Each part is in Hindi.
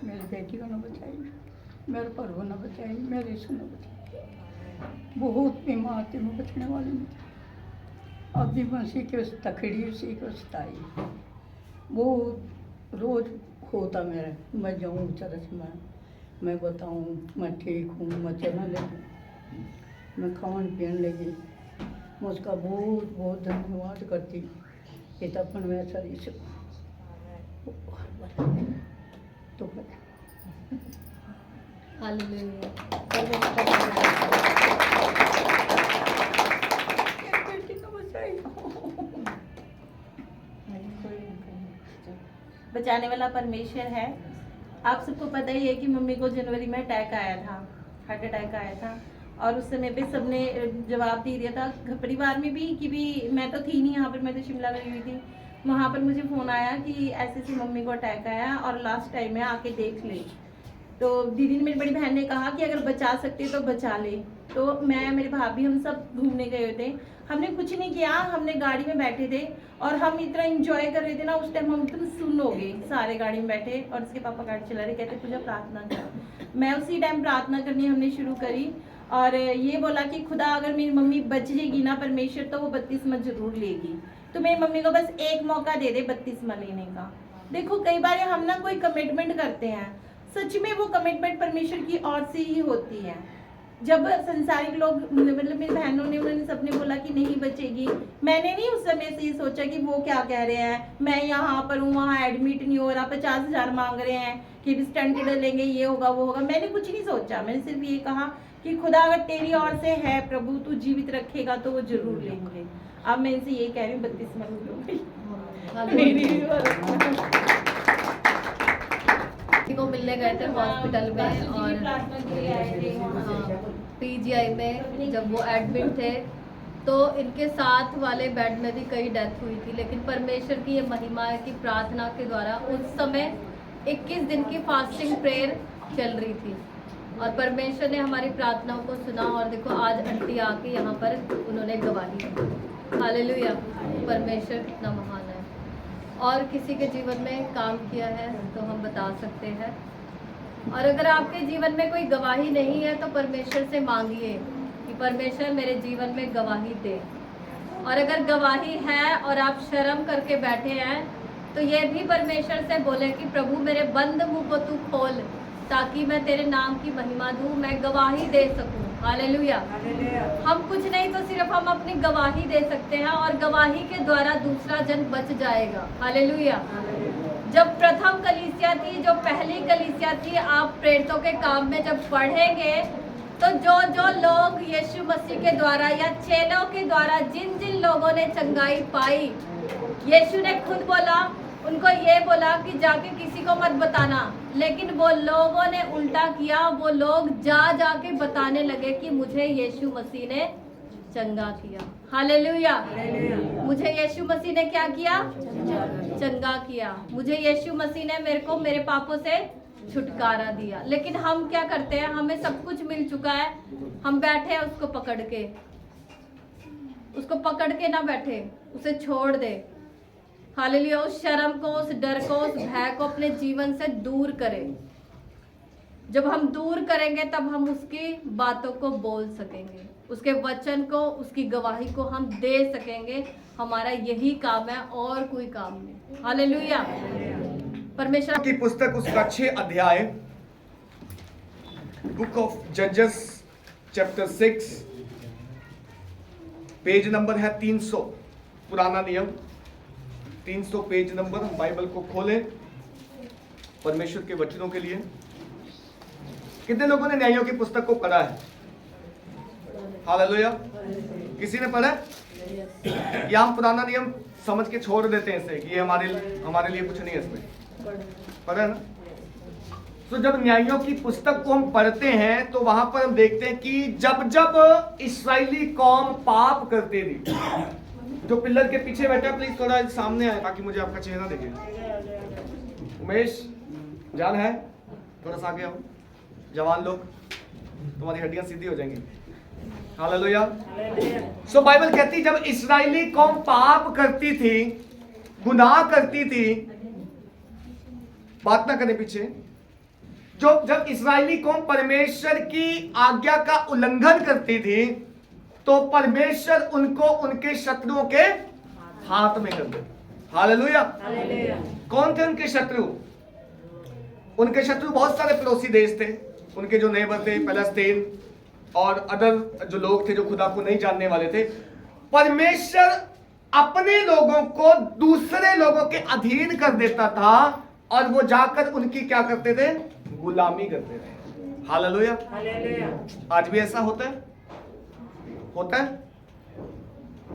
मेरी बेटी को न बचाई, मेरे प्रभु ने बचाई, मेरे यीशु ने बचाई। बहुत बीमार थी मैं, बचने वाली नहीं थी। अब भी मैं उसी के तकड़ी, उसी को सताई। बहुत रोज होता मेरा, मैं जाऊँ चर्च में, मैं बताऊँ मैं ठीक हूँ, मैं चलने लगी, मैं खान पीने लगी। मैं उसका बहुत बहुत धन्यवाद करती। पिता परमेश्वर यीशु तो बचाने वाला परमेश्वर है। आप सबको पता ही है कि मम्मी को जनवरी में अटैक आया था, हार्ट अटैक आया था, और उस समय पे सबने जवाब दे दिया था परिवार में भी कि भी मैं तो थी नहीं यहाँ पर, मैं तो शिमला गई हुई थी। वहाँ पर मुझे फ़ोन आया कि ऐसे ऐसे मम्मी को अटैक आया और लास्ट टाइम में आके देख ले। तो दीदी ने, मेरी बड़ी बहन ने कहा कि अगर बचा सकते तो बचा ले। तो मैं, मेरे भाभी, हम सब घूमने गए हुए थे। हमने कुछ नहीं किया, हमने गाड़ी में बैठे थे और हम इतना एंजॉय कर रहे थे ना, उस टाइम हम एकदम सुन हो गए, सारे गाड़ी में बैठे और उसके पापा गाड़ी चला रहे, कहते पूजा प्रार्थना कर। मैं उसी टाइम प्रार्थना करनी हमने शुरू करी और ये बोला कि खुदा अगर मेरी मम्मी बच जाएगी ना परमेश्वर, तो वो बपतिस्मा जरूर लेगी। तो मेरी मम्मी को बस एक मौका दे दे बपतिस्मा लेने का। देखो कई बार हम ना कोई कमिटमेंट करते हैं, सच में वो कमिटमेंट परमेश्वर की ओर से ही होती है। जब संसारिक लोग, मतलब मेरी बहनों ने, उन्होंने सबने बोला कि नहीं बचेगी, मैंने नहीं उस समय से ये सोचा कि वो क्या कह रहे हैं, मैं यहाँ पर हूँ, वहाँ एडमिट नहीं हो रहा, 50,000 मांग रहे हैं कि भी स्टंट लेंगे, ये होगा वो होगा। मैंने कुछ नहीं सोचा, मैंने सिर्फ ये कहा कि खुदा अगर तेरी ओर से है प्रभु, तू जीवित रखेगा तो वो जरूर लेंगे। अब मैं इनसे ये कह रही हूँ 32 को मिलने गए थे हॉस्पिटल में और पीजीआई में जब वो एडमिट थे तो इनके साथ वाले बेड में भी कई डेथ हुई थी, लेकिन परमेश्वर की ये महिमा है कि प्रार्थना के द्वारा उस समय 21 दिन की फास्टिंग प्रेयर चल रही थी और परमेश्वर ने हमारी प्रार्थनाओं को सुना। और देखो आज आंटी आके यहाँ पर उन्होंने गवाही दी। हालेलुया, परमेश्वर कितना महान है। और किसी के जीवन में काम किया है तो हम बता सकते हैं। और अगर आपके जीवन में कोई गवाही नहीं है तो परमेश्वर से मांगिए कि परमेश्वर मेरे जीवन में गवाही दे। और अगर गवाही है और आप शर्म करके बैठे हैं तो ये भी परमेश्वर से बोले कि प्रभु मेरे बंद मुंह को तू खोल ताकि मैं तेरे नाम की महिमा दूं, मैं गवाही दे सकूं। हालेलुया। हम कुछ नहीं तो सिर्फ हम अपनी गवाही दे सकते हैं और गवाही के द्वारा दूसरा जन बच जाएगा। हालेलुया। जब प्रथम कलीसिया थी, जो पहली कलीसिया थी, आप प्रेरितों के काम में जब पढ़ेंगे तो जो जो लोग यीशु मसीह के द्वारा या चेलों के द्वारा जिन जिन लोगों ने चंगाई पाई, यीशु ने खुद बोला, उनको ये बोला कि जाके किसी को मत बताना, लेकिन वो लोगों ने उल्टा किया। वो लोग जा जाके बताने लगे कि मुझे यीशु मसीह ने चंगा किया। हालेलुया। मुझे यीशु मसीह ने क्या किया? चंगा किया। मुझे यीशु मसीह ने मेरे को मेरे पापों से छुटकारा दिया। लेकिन हम क्या करते हैं, हमें सब कुछ मिल चुका है, हम बैठे हैं उसको पकड़ के ना बैठे, उसे छोड़ दे। हालेलुया। उस शर्म को, उस डर को, उस भय को अपने जीवन से दूर करें। जब हम दूर करेंगे तब हम उसकी बातों को बोल सकेंगे, उसके वचन को, उसकी गवाही को हम दे सकेंगे। हमारा यही काम है और कोई काम नहीं। हालेलुया। परमेश्वर की पुस्तक उसका 6 अध्याय, बुक ऑफ जजेस चैप्टर 6, पेज नंबर है 300, पुराना नियम 300 पेज नंबर। हम बाइबल को खोलें परमेश्वर के वचनों के लिए। कितने लोगों ने न्यायों की पुस्तक को पढ़ा है? हालेलुया। किसी ने पढ़ा? या हम पुराना नियम समझ के छोड़ देते हैं इसे कि ये हमारे लिए कुछ नहीं है इसमें? पढ़ा ना? तो जब न्यायों की पुस्तक को हम पढ़ते हैं तो वहां पर हम देखते हैं कि जब जब इस्राएली कौम पाप करते थी, जो पिलर के पीछे बैठा प्लीज थोड़ा सामने आए ताकि मुझे आपका चेहरा दिखे। उमेश जान है, थोड़ा सा आगे आओ। जवान लोग, तुम्हारी हड्डियां सीधी हो जाएंगी। हालेलुया। सो बाइबल कहती जब इस्राएली कौम पाप करती थी, गुनाह करती थी, बात ना करने पीछे, जब इस्राएली कौम परमेश्वर की आज्ञा का उल्लंघन करती थी तो परमेश्वर उनको उनके शत्रुओं के हाथ में कर दे। हालेलुया। कौन थे उनके शत्रु? उनके शत्रु बहुत सारे पड़ोसी देश थे, उनके जो नेबर थे, फलस्तीन और अदर जो लोग थे जो खुदा को नहीं जानने वाले थे। परमेश्वर अपने लोगों को दूसरे लोगों के अधीन कर देता था और वो जाकर उनकी क्या करते थे? गुलामी करते थे। हालेलुया। आज भी ऐसा होता है? होता है?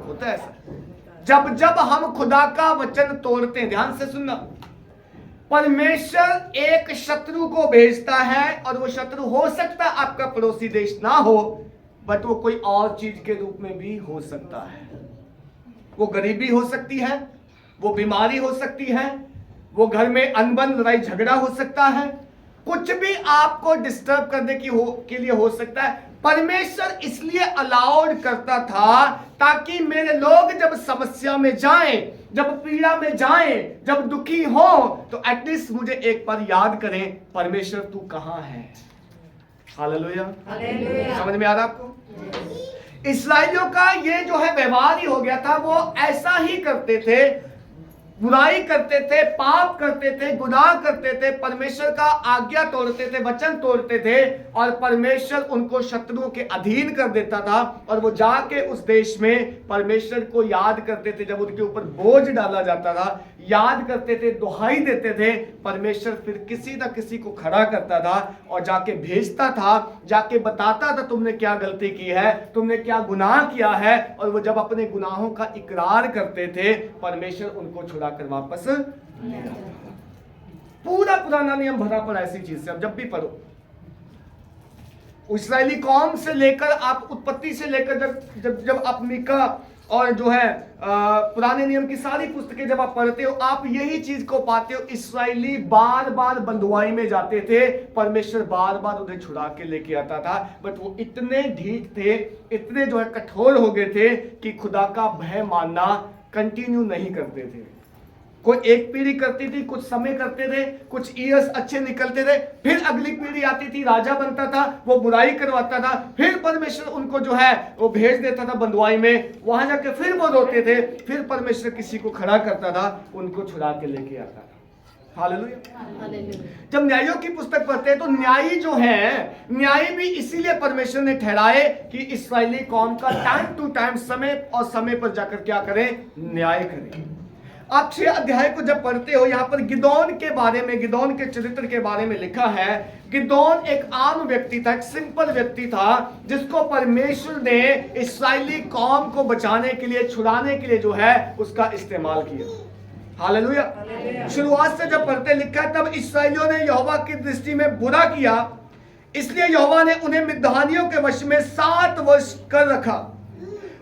होता है ऐसा? जब जब हम खुदा का वचन तोड़ते हैं, ध्यान से सुनना, परमेश्वर एक शत्रु को भेजता है और वो शत्रु हो सकता है आपका पड़ोसी देश ना हो, बट वो कोई और चीज के रूप में भी हो सकता है। वो गरीबी हो सकती है, वो बीमारी हो सकती है, वो घर में अनबन लड़ाई झगड़ा हो सकता है, कुछ भी आपको डिस्टर्ब करने के लिए हो सकता है। परमेश्वर इसलिए अलाउड करता था ताकि मेरे लोग जब समस्या में जाएं, जब पीड़ा में जाएं, जब दुखी हो, तो एटलीस्ट मुझे एक बार याद करें, परमेश्वर तू कहां है। हालेलुया। समझ में आ रहा आपको? इस्राएलियों का ये जो है व्यवहार ही हो गया था, वो ऐसा ही करते थे, बुराई करते थे, पाप करते थे, गुनाह करते थे, परमेश्वर का आज्ञा तोड़ते थे, वचन तोड़ते थे और परमेश्वर उनको शत्रुओं के अधीन कर देता था और वो जाके उस देश में परमेश्वर को याद करते थे। जब उनके ऊपर बोझ डाला जाता था, याद करते थे, दुहाई देते थे, परमेश्वर फिर किसी न किसी को खड़ा करता था और जाके भेजता था, जाके बताता था तुमने क्या गलती की है, तुमने क्या गुनाह किया है, और वो जब अपने गुनाहों का इकरार करते थे, परमेश्वर उनको छुड़ा कर वापस ले आता था। पूरा पुराना नियम भरा पड़ा ऐसी चीज से। अब जब भी पढ़ो, इस्राएली कौम से लेकर आप उत्पत्ति से लेकर जब आप मीका और जो है पुराने नियम की सारी पुस्तकें जब आप पढ़ते हो, आप यही चीज को पाते हो। इस्राएली बार बार बंधुआई में जाते थे, परमेश्वर बार बार उन्हें छुड़ा के लेके आता था, बट वो इतने ढीठ थे, इतने जो है कठोर हो गए थे कि खुदा का भय मानना कंटिन्यू नहीं करते थे। कोई एक पीढ़ी करती थी, कुछ समय करते थे, कुछ ईयर्स अच्छे निकलते थे, फिर अगली पीढ़ी आती थी, राजा बनता था, वो बुराई करवाता था, फिर परमेश्वर उनको जो है वो भेज देता था बंधुआई में, वहां जाके फिर वो रोते थे, फिर परमेश्वर किसी को खड़ा करता था, उनको छुड़ा के लेके आता था। हालेलुया। जब न्यायों की पुस्तक पढ़ते हैं तो न्यायी जो है, न्यायी भी इसीलिए परमेश्वर ने ठहराए कि इस्राएली कौम का टाइम टू टाइम, समय और समय पर जाकर क्या करें? न्याय करें। आप 6 अध्याय को जब पढ़ते हो, यहां पर गिदोन के बारे में, गिदोन के चरित्र के बारे में लिखा है। गिदोन एक आम व्यक्ति था, एक सिंपल व्यक्ति था, जिसको परमेश्वर ने इस्राएली कौम को बचाने के लिए, छुड़ाने के लिए जो है उसका इस्तेमाल किया। हालेलुया। शुरुआत से जब पढ़ते लिखा है, तब इस्राएलियों ने यहोवा की दृष्टि में बुरा किया, इसलिए यहोवा ने उन्हें मिद्यानियों के वश में 7 वर्ष कर रखा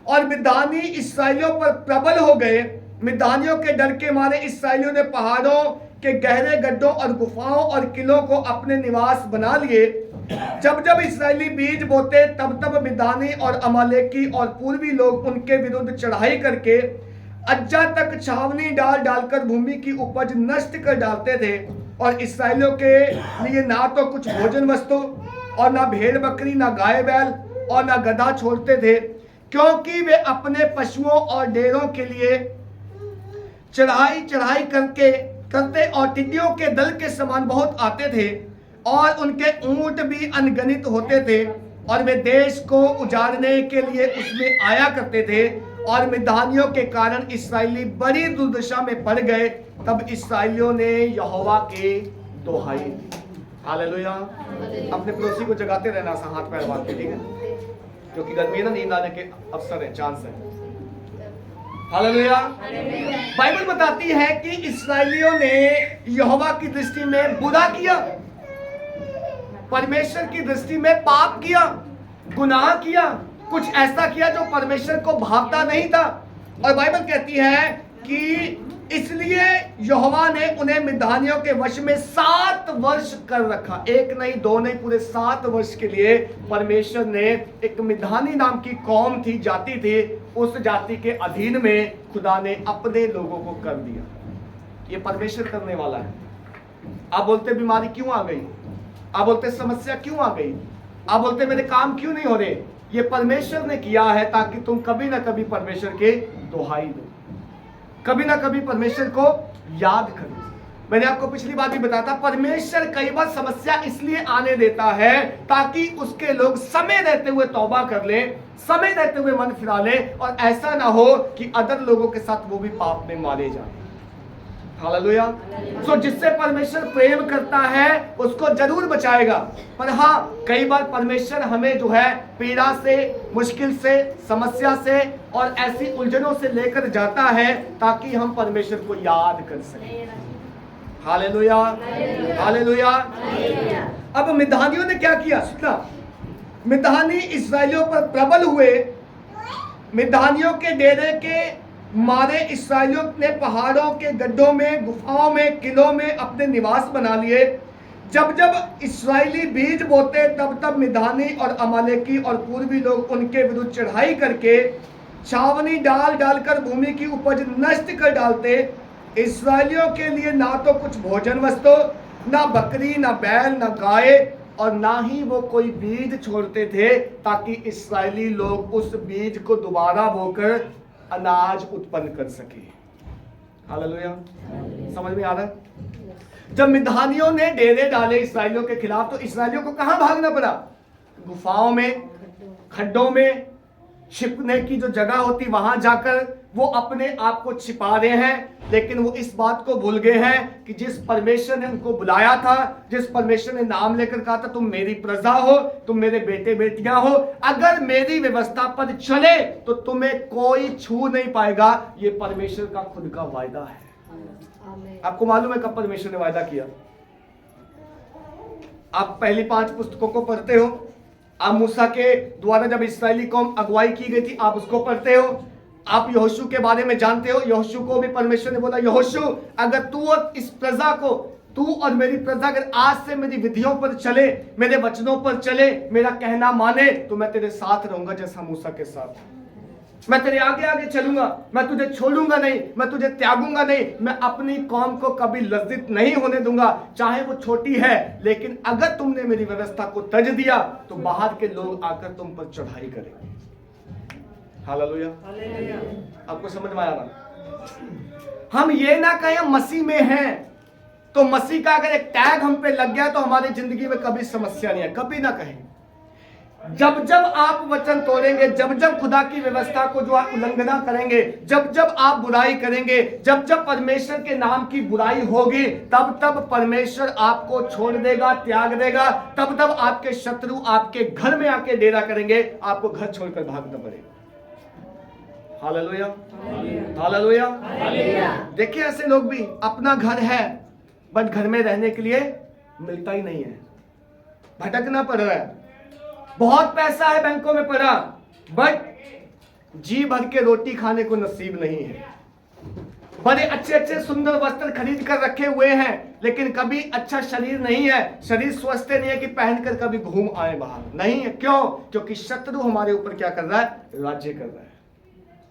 और मिद्यानी इस्राएलियों पर प्रबल हो गए। मिद्यानियों के डर के मारे इस्राएलियों ने पहाड़ों के गहरे गड्ढों और गुफाओं और किलों को अपने निवास बना लिए। जब जब इस्राएली बीज बोते, तब तब मिद्यानी और अमालेकी और पूर्वी लोग उनके विरुद्ध चढ़ाई करके अज्जा तक छावनी डाल डालकर भूमि की उपज नष्ट कर डालते थे और इस्राएलियों के लिए ना तो कुछ भोजन वस्तु और ना भेड़ बकरी, ना गाय बैल और ना गधा छोड़ते थे, क्योंकि वे अपने पशुओं और डेरों के लिए चढ़ाई करते और टिड्डियों के दल के समान बहुत आते थे और उनके ऊंट भी अनगणित होते थे और वे देश को उजाड़ने के लिए उसमें आया करते थे और मिद्यानियों के कारण इस्राएली बड़ी दुर्दशा में पड़ गए। तब इस्राएलियों ने यहोवा के दोहाई दी। हालेलुया। अपने पड़ोसी को जगाते रहना, हाथ पैर बांध के, ठीक है, क्योंकि गर्मी ना, नींद आने के अवसर है, चांस है। हालेलुया। बाइबल बताती है कि इस्राएलियों ने यहोवा की दृष्टि में बुरा किया, परमेश्वर की दृष्टि में पाप किया, गुनाह किया, कुछ ऐसा किया जो परमेश्वर को भावता नहीं था। और बाइबल कहती है कि इसलिए यहोवा ने उन्हें मिद्यानियों के वश में 7 वर्ष कर रखा। 1 नहीं, 2 नहीं, पूरे 7 वर्ष के लिए परमेश्वर ने एक मिद्यानी नाम की कौम थी, जाति थी, उस जाति के अधीन में खुदा ने अपने लोगों को कर दिया। ये परमेश्वर करने वाला है। आप बोलते बीमारी क्यों आ गई? आप बोलते समस्या क्यों आ गई, आप बोलते मेरे काम क्यों नहीं हो रहे। ये परमेश्वर ने किया है ताकि तुम कभी ना कभी परमेश्वर के दुहाई दो, कभी ना कभी परमेश्वर को याद करो। मैंने आपको पिछली बार भी बताया था, परमेश्वर कई बार समस्या इसलिए आने देता है ताकि उसके लोग समय रहते हुए तौबा कर ले, समय रहते हुए मन फिरा ले, और ऐसा ना हो कि अदर लोगों के साथ वो भी पाप में मारे जाए। हालेलुया। सो जिससे परमेश्वर प्रेम करता है उसको जरूर बचाएगा। पर हाँ, कई बार परमेश्वर हमें जो है पीड़ा से, मुश्किल से, समस्या से और ऐसी उलझनों से लेकर जाता है ताकि हम परमेश्वर को याद कर सकें। Hallelujah, hallelujah. अब मिद्यानियों ने क्या किया, सुनना, मिद्यानी इस्राएलियों पर प्रबल हुए। मिद्यानियों के डेरे के मारे इस्राएलियों ने पहाड़ों के गड्ढों में, गुफाओं में, किलों में अपने निवास बना लिए। जब जब इस्राएली बीज बोते तब तब मिद्यानी और अमालेकी और पूर्वी लोग उनके विरुद्ध चढ़ाई करके छावनी डाल डालकर भूमि की उपज नष्ट कर डालते। इस्राएलियों के लिए ना तो कुछ भोजन वस्तु, ना बकरी, ना बैल, ना गाय, और ना ही वो कोई बीज छोड़ते थे ताकि इस्राएली लोग उस बीज को दोबारा बोकर अनाज उत्पन्न कर सके। हालेलुया। समझ में आ रहा है? जब मिद्यानियों ने डेरे डाले इस्राएलियों के खिलाफ तो इस्राएलियों को कहां भागना पड़ा? गुफाओं में, खड्डों में, छिपने की जो जगह होती वहां जाकर वो अपने आप को छिपा रहे हैं। लेकिन वो इस बात को भूल गए हैं कि जिस परमेश्वर ने उनको बुलाया था, जिस परमेश्वर ने नाम लेकर कहा था तुम मेरी प्रजा हो, तुम मेरे बेटे बेटियां हो, अगर मेरी व्यवस्था पर चले तो तुम्हें कोई छू नहीं पाएगा। ये परमेश्वर का खुद का वायदा है। आपको मालूम है कब परमेश्वर ने वायदा किया? आप पहली 5 पुस्तकों को पढ़ते हो, आप मूसा के द्वारा जब इस्राएली कौम अगुवाई की गई थी आप उसको पढ़ते हो, आप यहोशू के बारे में जानते हो। यहोशू को भी परमेश्वर ने बोला, यहोशू अगर तू और इस प्रजा को, तू और मेरी प्रजा अगर आज से मेरी विधियों पर चले, मेरे वचनों पर चले, मेरा कहना माने, तो मैं तेरे साथ रहूंगा जैसा मूसा के साथ। मैं तेरे आगे आगे चलूंगा, मैं तुझे छोड़ूंगा नहीं, मैं तुझे त्यागूंगा नहीं, मैं अपनी कौम को कभी लज्जित नहीं होने दूंगा, चाहे वो छोटी है। लेकिन अगर तुमने मेरी व्यवस्था को तज दिया तो बाहर के लोग आकर तुम पर चढ़ाई करेंगे। हालेलुया। आपको समझ में आ रहा? हम ये ना कहें हम मसीह में हैं तो मसीह का अगर एक टैग हम पे लग गया तो हमारी जिंदगी में कभी समस्या नहीं है, कभी ना कहें। जब जब आप वचन तोड़ेंगे, जब जब खुदा की व्यवस्था को जो आप उल्लंघना करेंगे, जब जब आप बुराई करेंगे, जब जब परमेश्वर के नाम की बुराई होगी, तब तब परमेश्वर आपको छोड़ देगा, त्याग देगा। तब तब आपके शत्रु आपके घर में आके डेरा करेंगे, आपको घर छोड़कर भागना पड़ेगा। Hallelujah, hallelujah. देखिए ऐसे लोग भी, अपना घर है बट घर में रहने के लिए मिलता ही नहीं है, भटकना पड़ रहा है। बहुत पैसा है बैंकों में पड़ा बट जी भर के रोटी खाने को नसीब नहीं है। बड़े अच्छे अच्छे सुंदर वस्त्र खरीद कर रखे हुए हैं लेकिन कभी अच्छा शरीर नहीं है, शरीर स्वस्थ नहीं है कि पहनकर कभी घूम आए बाहर, नहीं है। क्यों? क्योंकि शत्रु हमारे ऊपर क्या कर रहा है? राज्य कर रहा है।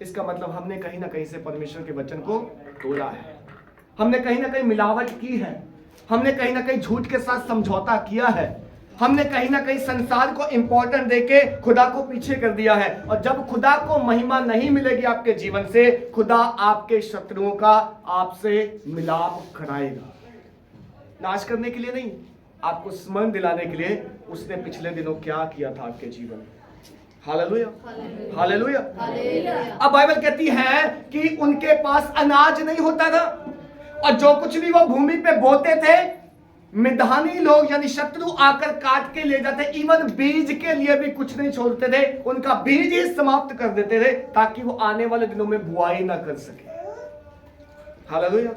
इसका मतलब हमने कहीं ना कहीं से परमेश्वर के वचन को तोड़ा है, हमने कहीं ना कहीं मिलावट की है, हमने कहीं ना कहीं झूठ के साथ समझौता किया है, हमने कहीं ना कहीं संसार को इंपॉर्टेंट देके खुदा को पीछे कर दिया है। और जब खुदा को महिमा नहीं मिलेगी आपके जीवन से, खुदा आपके शत्रुओं का आपसे मिलाप कराएगा। नाश करने के लिए नहीं, आपको स्मरण दिलाने के लिए उसने पिछले दिनों क्या किया था आपके जीवन में। Hallelujah, hallelujah. अब बाइबल कहती है कि उनके पास अनाज नहीं होता था और जो कुछ भी वो भूमि पे बोते थे मिद्यानी लोग यानी शत्रु आकर काट के ले जाते। इवन बीज के लिए भी कुछ नहीं छोड़ते थे, उनका बीज ही समाप्त कर देते थे ताकि वो आने वाले दिनों में बुआई ना कर सके। हालेलुया।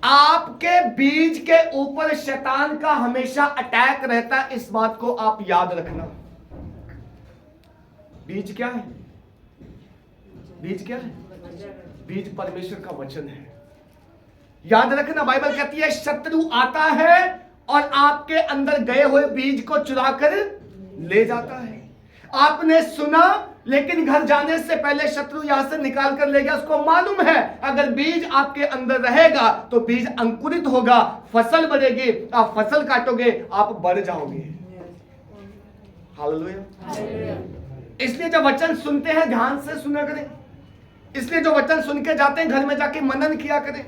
आपके बीज के ऊपर शैतान का हमेशा अटैक रहता है, इस बात को आप याद रखना। बीज क्या है? बीज क्या है? बीज परमेश्वर का वचन है। याद रखना, बाइबल कहती है शत्रु आता है और आपके अंदर गए हुए बीज को चुरा कर ले जाता है। आपने सुना, लेकिन घर जाने से पहले शत्रु यहां से निकाल कर ले गया। उसको मालूम है अगर बीज आपके अंदर रहेगा तो बीज अंकुरित होगा, फसल बढ़ेगी, आप फसल काटोगे, आप बढ़ जाओगे। हालेलुया। इसलिए जब वचन सुनते हैं ध्यान से सुना करें। इसलिए जो वचन सुन के जाते हैं घर में जाके मनन किया करें।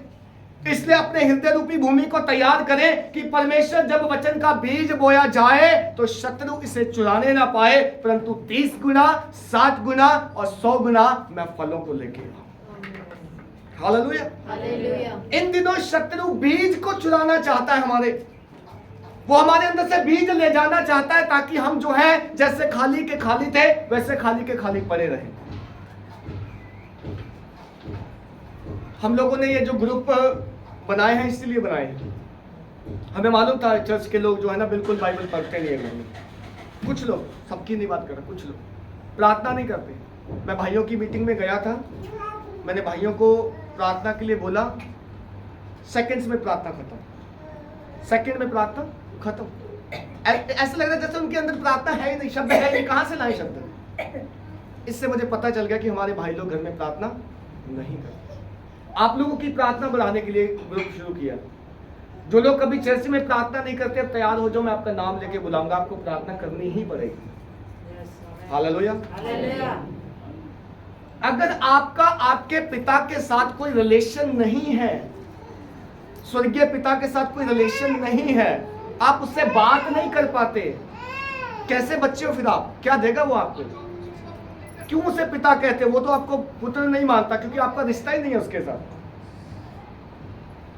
इसलिए अपने हृदय रूपी भूमि को तैयार करें कि परमेश्वर जब वचन का बीज बोया जाए तो शत्रु इसे चुराने ना पाए, परंतु 30 गुना, 60 गुना और 100 गुना मैं फलों को लेके आऊं। हालेलुया। हालेलुया। इन दिनों शत्रु बीज को चुराना चाहता है हमारे, वो हमारे अंदर से बीज ले जाना चाहता है ताकि हम जो है जैसे खाली के खाली थे वैसे खाली के खाली पड़े रहे। हम लोगों ने ये जो ग्रुप बनाए हैं इसलिए बनाए हैं, हमें मालूम था चर्च के लोग जो है ना बिल्कुल बाइबल पढ़ते नहीं है घर में। कुछ लोग, सबकी नहीं बात कर रहा, कुछ लोग प्रार्थना नहीं करते। मैं भाइयों की मीटिंग में गया था, मैंने भाइयों को प्रार्थना के लिए बोला, सेकंड्स में प्रार्थना खत्म, सेकंड में प्रार्थना खत्म। ऐसा लग रहा है जैसे उनके अंदर प्रार्थना है ही नहीं, शब्द है नहीं, कहां से लाए शब्द। इससे मुझे पता चल गया कि हमारे भाई लोग घर में प्रार्थना नहीं करते। आप लोगों की प्रार्थना बढ़ाने के लिए ग्रुप शुरू किया। जो लोग कभी चर्च में प्रार्थना नहीं करते अब तैयार हो जाओ, मैं आपका नाम लेके बुलाऊंगा, आपको प्रार्थना करनी ही पड़ेगी। हालेलुया। अगर आपका आपके पिता के साथ कोई रिलेशन नहीं है, स्वर्गीय पिता के साथ कोई रिलेशन नहीं है, आप उससे बात नहीं कर पाते, कैसे बच्चे हो फिर आप? क्या देगा वो आपको? क्यों उसे पिता कहते? वो तो आपको पुत्र नहीं मानता क्योंकि आपका रिश्ता ही नहीं है उसके साथ।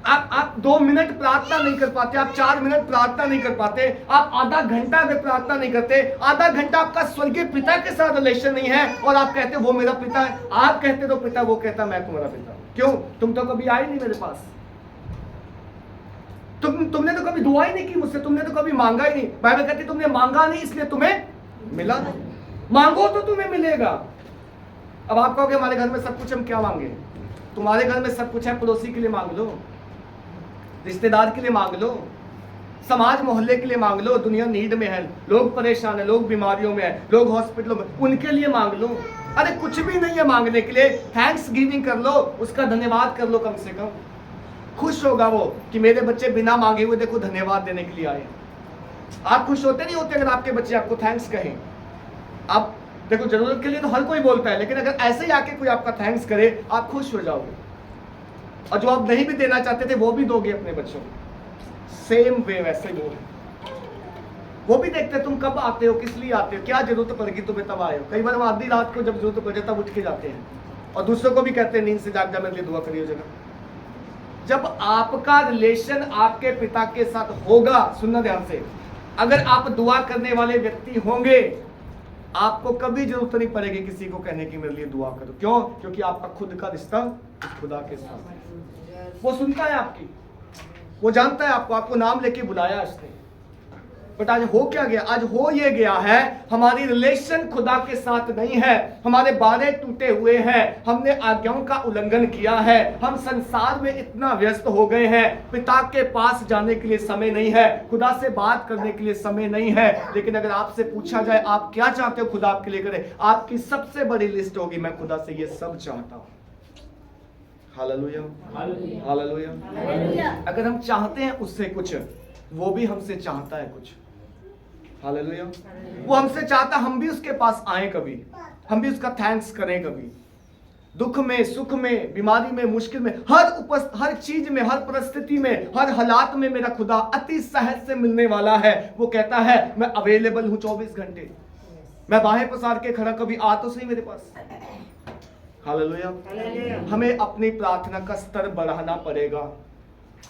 आप 2 मिनट प्रार्थना नहीं कर पाते, आप 4 मिनट प्रार्थना नहीं कर पाते, आप आधा घंटा अगर प्रार्थना नहीं करते, आधा घंटा आपका स्वर्गीय पिता के साथ रिलेशन नहीं है और आप कहते वो मेरा पिता है। आप कहते तो पिता, वो कहता मैं तुम्हारा पिता। क्यों? तुम तो कभी आए नहीं मेरे पास, तुमने तो कभी दुआ ही नहीं की मुझसे, तुमने तो कभी मांगा ही नहीं। बाइबल कहती तुमने मांगा नहीं इसलिए तुम्हें मिला नहीं। मांगो तो तुम्हें मिलेगा। अब आप कहोगे हमारे घर में सब कुछ, हम क्या मांगे? तुम्हारे घर में सब कुछ है, पड़ोसी के लिए मांग लो, रिश्तेदार के लिए मांग लो, समाज मोहल्ले के लिए मांग लो। दुनिया नीड में है, लोग परेशान है, लोग बीमारियों में है, लोग हॉस्पिटलों में, उनके लिए मांग लो। अरे कुछ भी नहीं है मांगने के लिए, थैंक्स गिविंग कर लो, उसका धन्यवाद कर लो। कम से कम खुश होगा वो कि मेरे बच्चे बिना मांगे हुए देखो धन्यवाद देने के लिए आए। आप खुश होते नहीं होते अगर आपके बच्चे आपको थैंक्स कहें? आप देखो जरूरत के लिए तो हर कोई बोलता है, लेकिन अगर ऐसे ही आके कोई आपका थैंक्स करे आप खुश हो जाओगे, और जो आप नहीं भी देना चाहते थे वो भी दोगे अपने बच्चों को। सेम वे वैसे ही वो भी देखते तुम कब आते हो, किस लिए आते हो, क्या जरूरत पड़ेगी तुम्हें तब आए हो। कई बार हम आधी रात को जब जरूरत पड़े तब उठ के जाते हैं और दूसरों को भी कहते हैं नींद से जाग जा, मेरे लिए दुआ करिए जगह। जब आपका रिलेशन आपके पिता के साथ होगा, सुनना ध्यान से, अगर आप दुआ करने वाले व्यक्ति होंगे आपको कभी जरूरत नहीं पड़ेगी किसी को कहने की मेरे लिए दुआ करो। क्यों? क्योंकि आपका खुद का रिश्ता खुदा के साथ। वो सुनता है आपकी, वो जानता है आपको, आपको नाम लेके बुलाया उसने। बट आज हो क्या गया? आज हो ये गया है हमारी रिलेशन खुदा के साथ नहीं है, हमारे बारे टूटे हुए हैं, हमने आज्ञाओं का उल्लंघन किया है, हम संसार में इतना व्यस्त हो गए हैं, पिता के पास जाने के लिए समय नहीं है, खुदा से बात करने के लिए समय नहीं है। लेकिन अगर आपसे पूछा जाए आप क्या चाहते हो खुदा आपके लिए करे, आपकी सबसे बड़ी लिस्ट होगी मैं खुदा से ये सब चाहता हूँ। Hallelujah, hallelujah. अगर हम चाहते हैं उससे कुछ, वो भी हमसे चाहता है कुछ। हालेलुया। वो हमसे चाहता हम भी उसके पास आए, कभी हम भी उसका थैंक्स करें, कभी दुख में, सुख में, बीमारी में, मुश्किल में, हर चीज में, हर परिस्थिति में, हर हालात में मेरा खुदा अति सहज से मिलने वाला है। वो कहता है मैं अवेलेबल हूं 24 घंटे, मैं बाहें पसार के खड़ा, कभी आ तो सही मेरे पास। हालेलुया। हमें अपनी प्रार्थना का स्तर बढ़ाना पड़ेगा।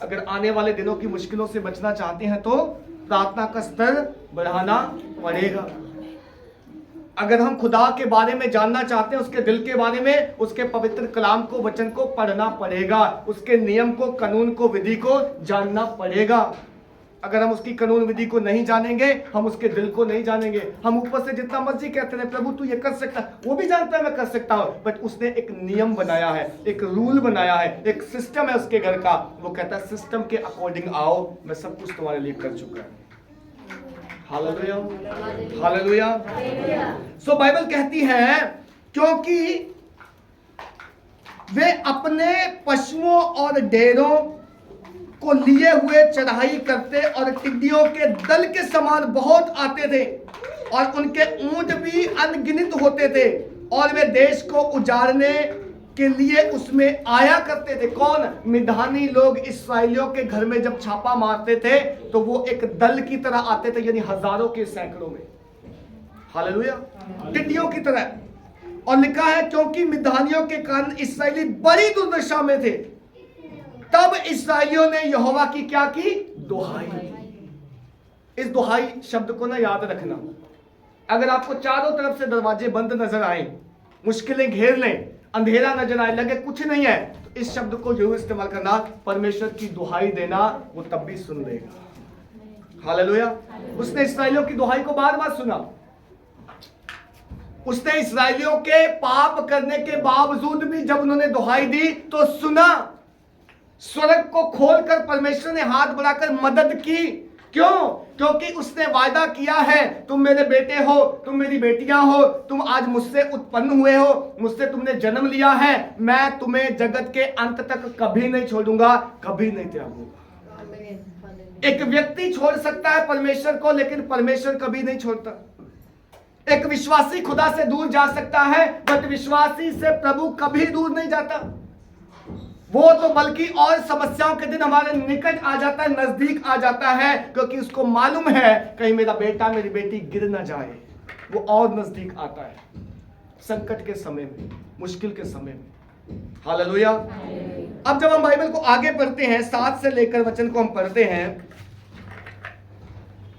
अगर आने वाले दिनों की मुश्किलों से बचना चाहते हैं तो प्रार्थना का स्तर बढ़ाना पड़ेगा। अगर हम खुदा के बारे में जानना चाहते हैं, उसके दिल के बारे में, उसके पवित्र कलाम को, वचन को पढ़ना पड़ेगा, उसके नियम को, कानून को, विधि को जानना पड़ेगा। अगर हम उसकी कानून विधि को नहीं जानेंगे, हम उसके दिल को नहीं जानेंगे। हम ऊपर से जितना मर्जी कहते हैं प्रभु तू ये कर सकता है, वो भी जानता है मैं कर सकता हूँ, बट उसने एक नियम बनाया है, एक रूल बनाया है, एक सिस्टम है उसके घर का। वो कहता है सिस्टम के अकॉर्डिंग आओ, मैं सब कुछ तुम्हारे लिए कर चुका है। Hallelujah, hallelujah. सो बाइबल कहती है क्योंकि वे अपने पशुओं और डेरों को लिए हुए चढ़ाई करते और टिड्डियों के दल के समान बहुत आते थे और उनके ऊंट भी अनगिनत होते थे और वे देश को उजाड़ने के लिए उसमें आया करते थे। कौन? मिधानी लोग इस्राएलियों के घर में जब छापा मारते थे तो वो एक दल की तरह आते थे, यानी हजारों के सैकड़ों में। हालेलुया, टिड्डियों की तरह। और लिखा है क्योंकि मिधानियों के कारण इसराइली बड़ी दुर्दशा में थे, तब इसराइलियों ने यहोवा की क्या की? दुहाई। इस दुहाई शब्द को ना याद रखना। अगर आपको चारों तरफ से दरवाजे बंद नजर आए, मुश्किलें घेर लें, अंधेरा नजर आए, लगे कुछ नहीं है, तो इस शब्द को जरूर इस्तेमाल करना। परमेश्वर की दुहाई देना, वो तब भी सुन लेगा। हालेलुया। उसने इसराइलियों की दुहाई को बार बार सुना। उसने इसराइलियों के पाप करने के बावजूद भी जब उन्होंने दुहाई दी तो सुना। स्वर्ग को खोलकर परमेश्वर ने हाथ बढ़ाकर मदद की। क्यों? क्योंकि उसने वायदा किया है, तुम मेरे बेटे हो, तुम मेरी बेटियां हो, तुम आज मुझसे उत्पन्न हुए हो, मुझसे तुमने जन्म लिया है, मैं तुम्हें जगत के अंत तक कभी नहीं छोड़ूंगा, कभी नहीं त्यागूंगा। एक व्यक्ति छोड़ सकता है परमेश्वर को, लेकिन परमेश्वर कभी नहीं छोड़ता। एक विश्वासी खुदा से दूर जा सकता है, बट विश्वासी से प्रभु कभी दूर नहीं जाता। वो तो बल्कि और समस्याओं के दिन हमारे निकट आ जाता है, नजदीक आ जाता है, क्योंकि उसको मालूम है कहीं मेरा बेटा मेरी बेटी गिर ना जाए। वो और नजदीक आता है संकट के समय में, मुश्किल के समय में। हालेलुया। अब जब हम बाइबल को आगे पढ़ते हैं, 7 से लेकर वचन को हम पढ़ते हैं,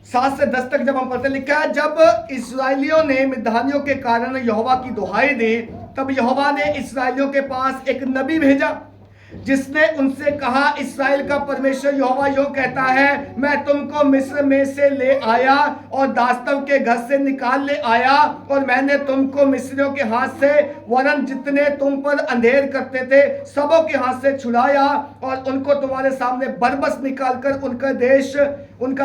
7 से 10 तक जब हम पढ़ते, लिखा है जब इस्राएलियों ने मिद्यानियों के कारण यहोवा की दुहाई दी, तब यहोवा ने इस्राएलियों के पास एक नबी भेजा जिसने उनसे कहा, इस्राएल का परमेश्वर यहोवा यूं कहता है, मैं तुमको मिस्र में से ले आया और दास्तव के घर से निकाल ले आया, और मैंने तुमको मिस्रियों के हाथ से वरन जितने तुम पर अंधेर करते थे सबों के हाथ से छुड़ाया और उनको तुम्हारे सामने बरबस निकालकर उनका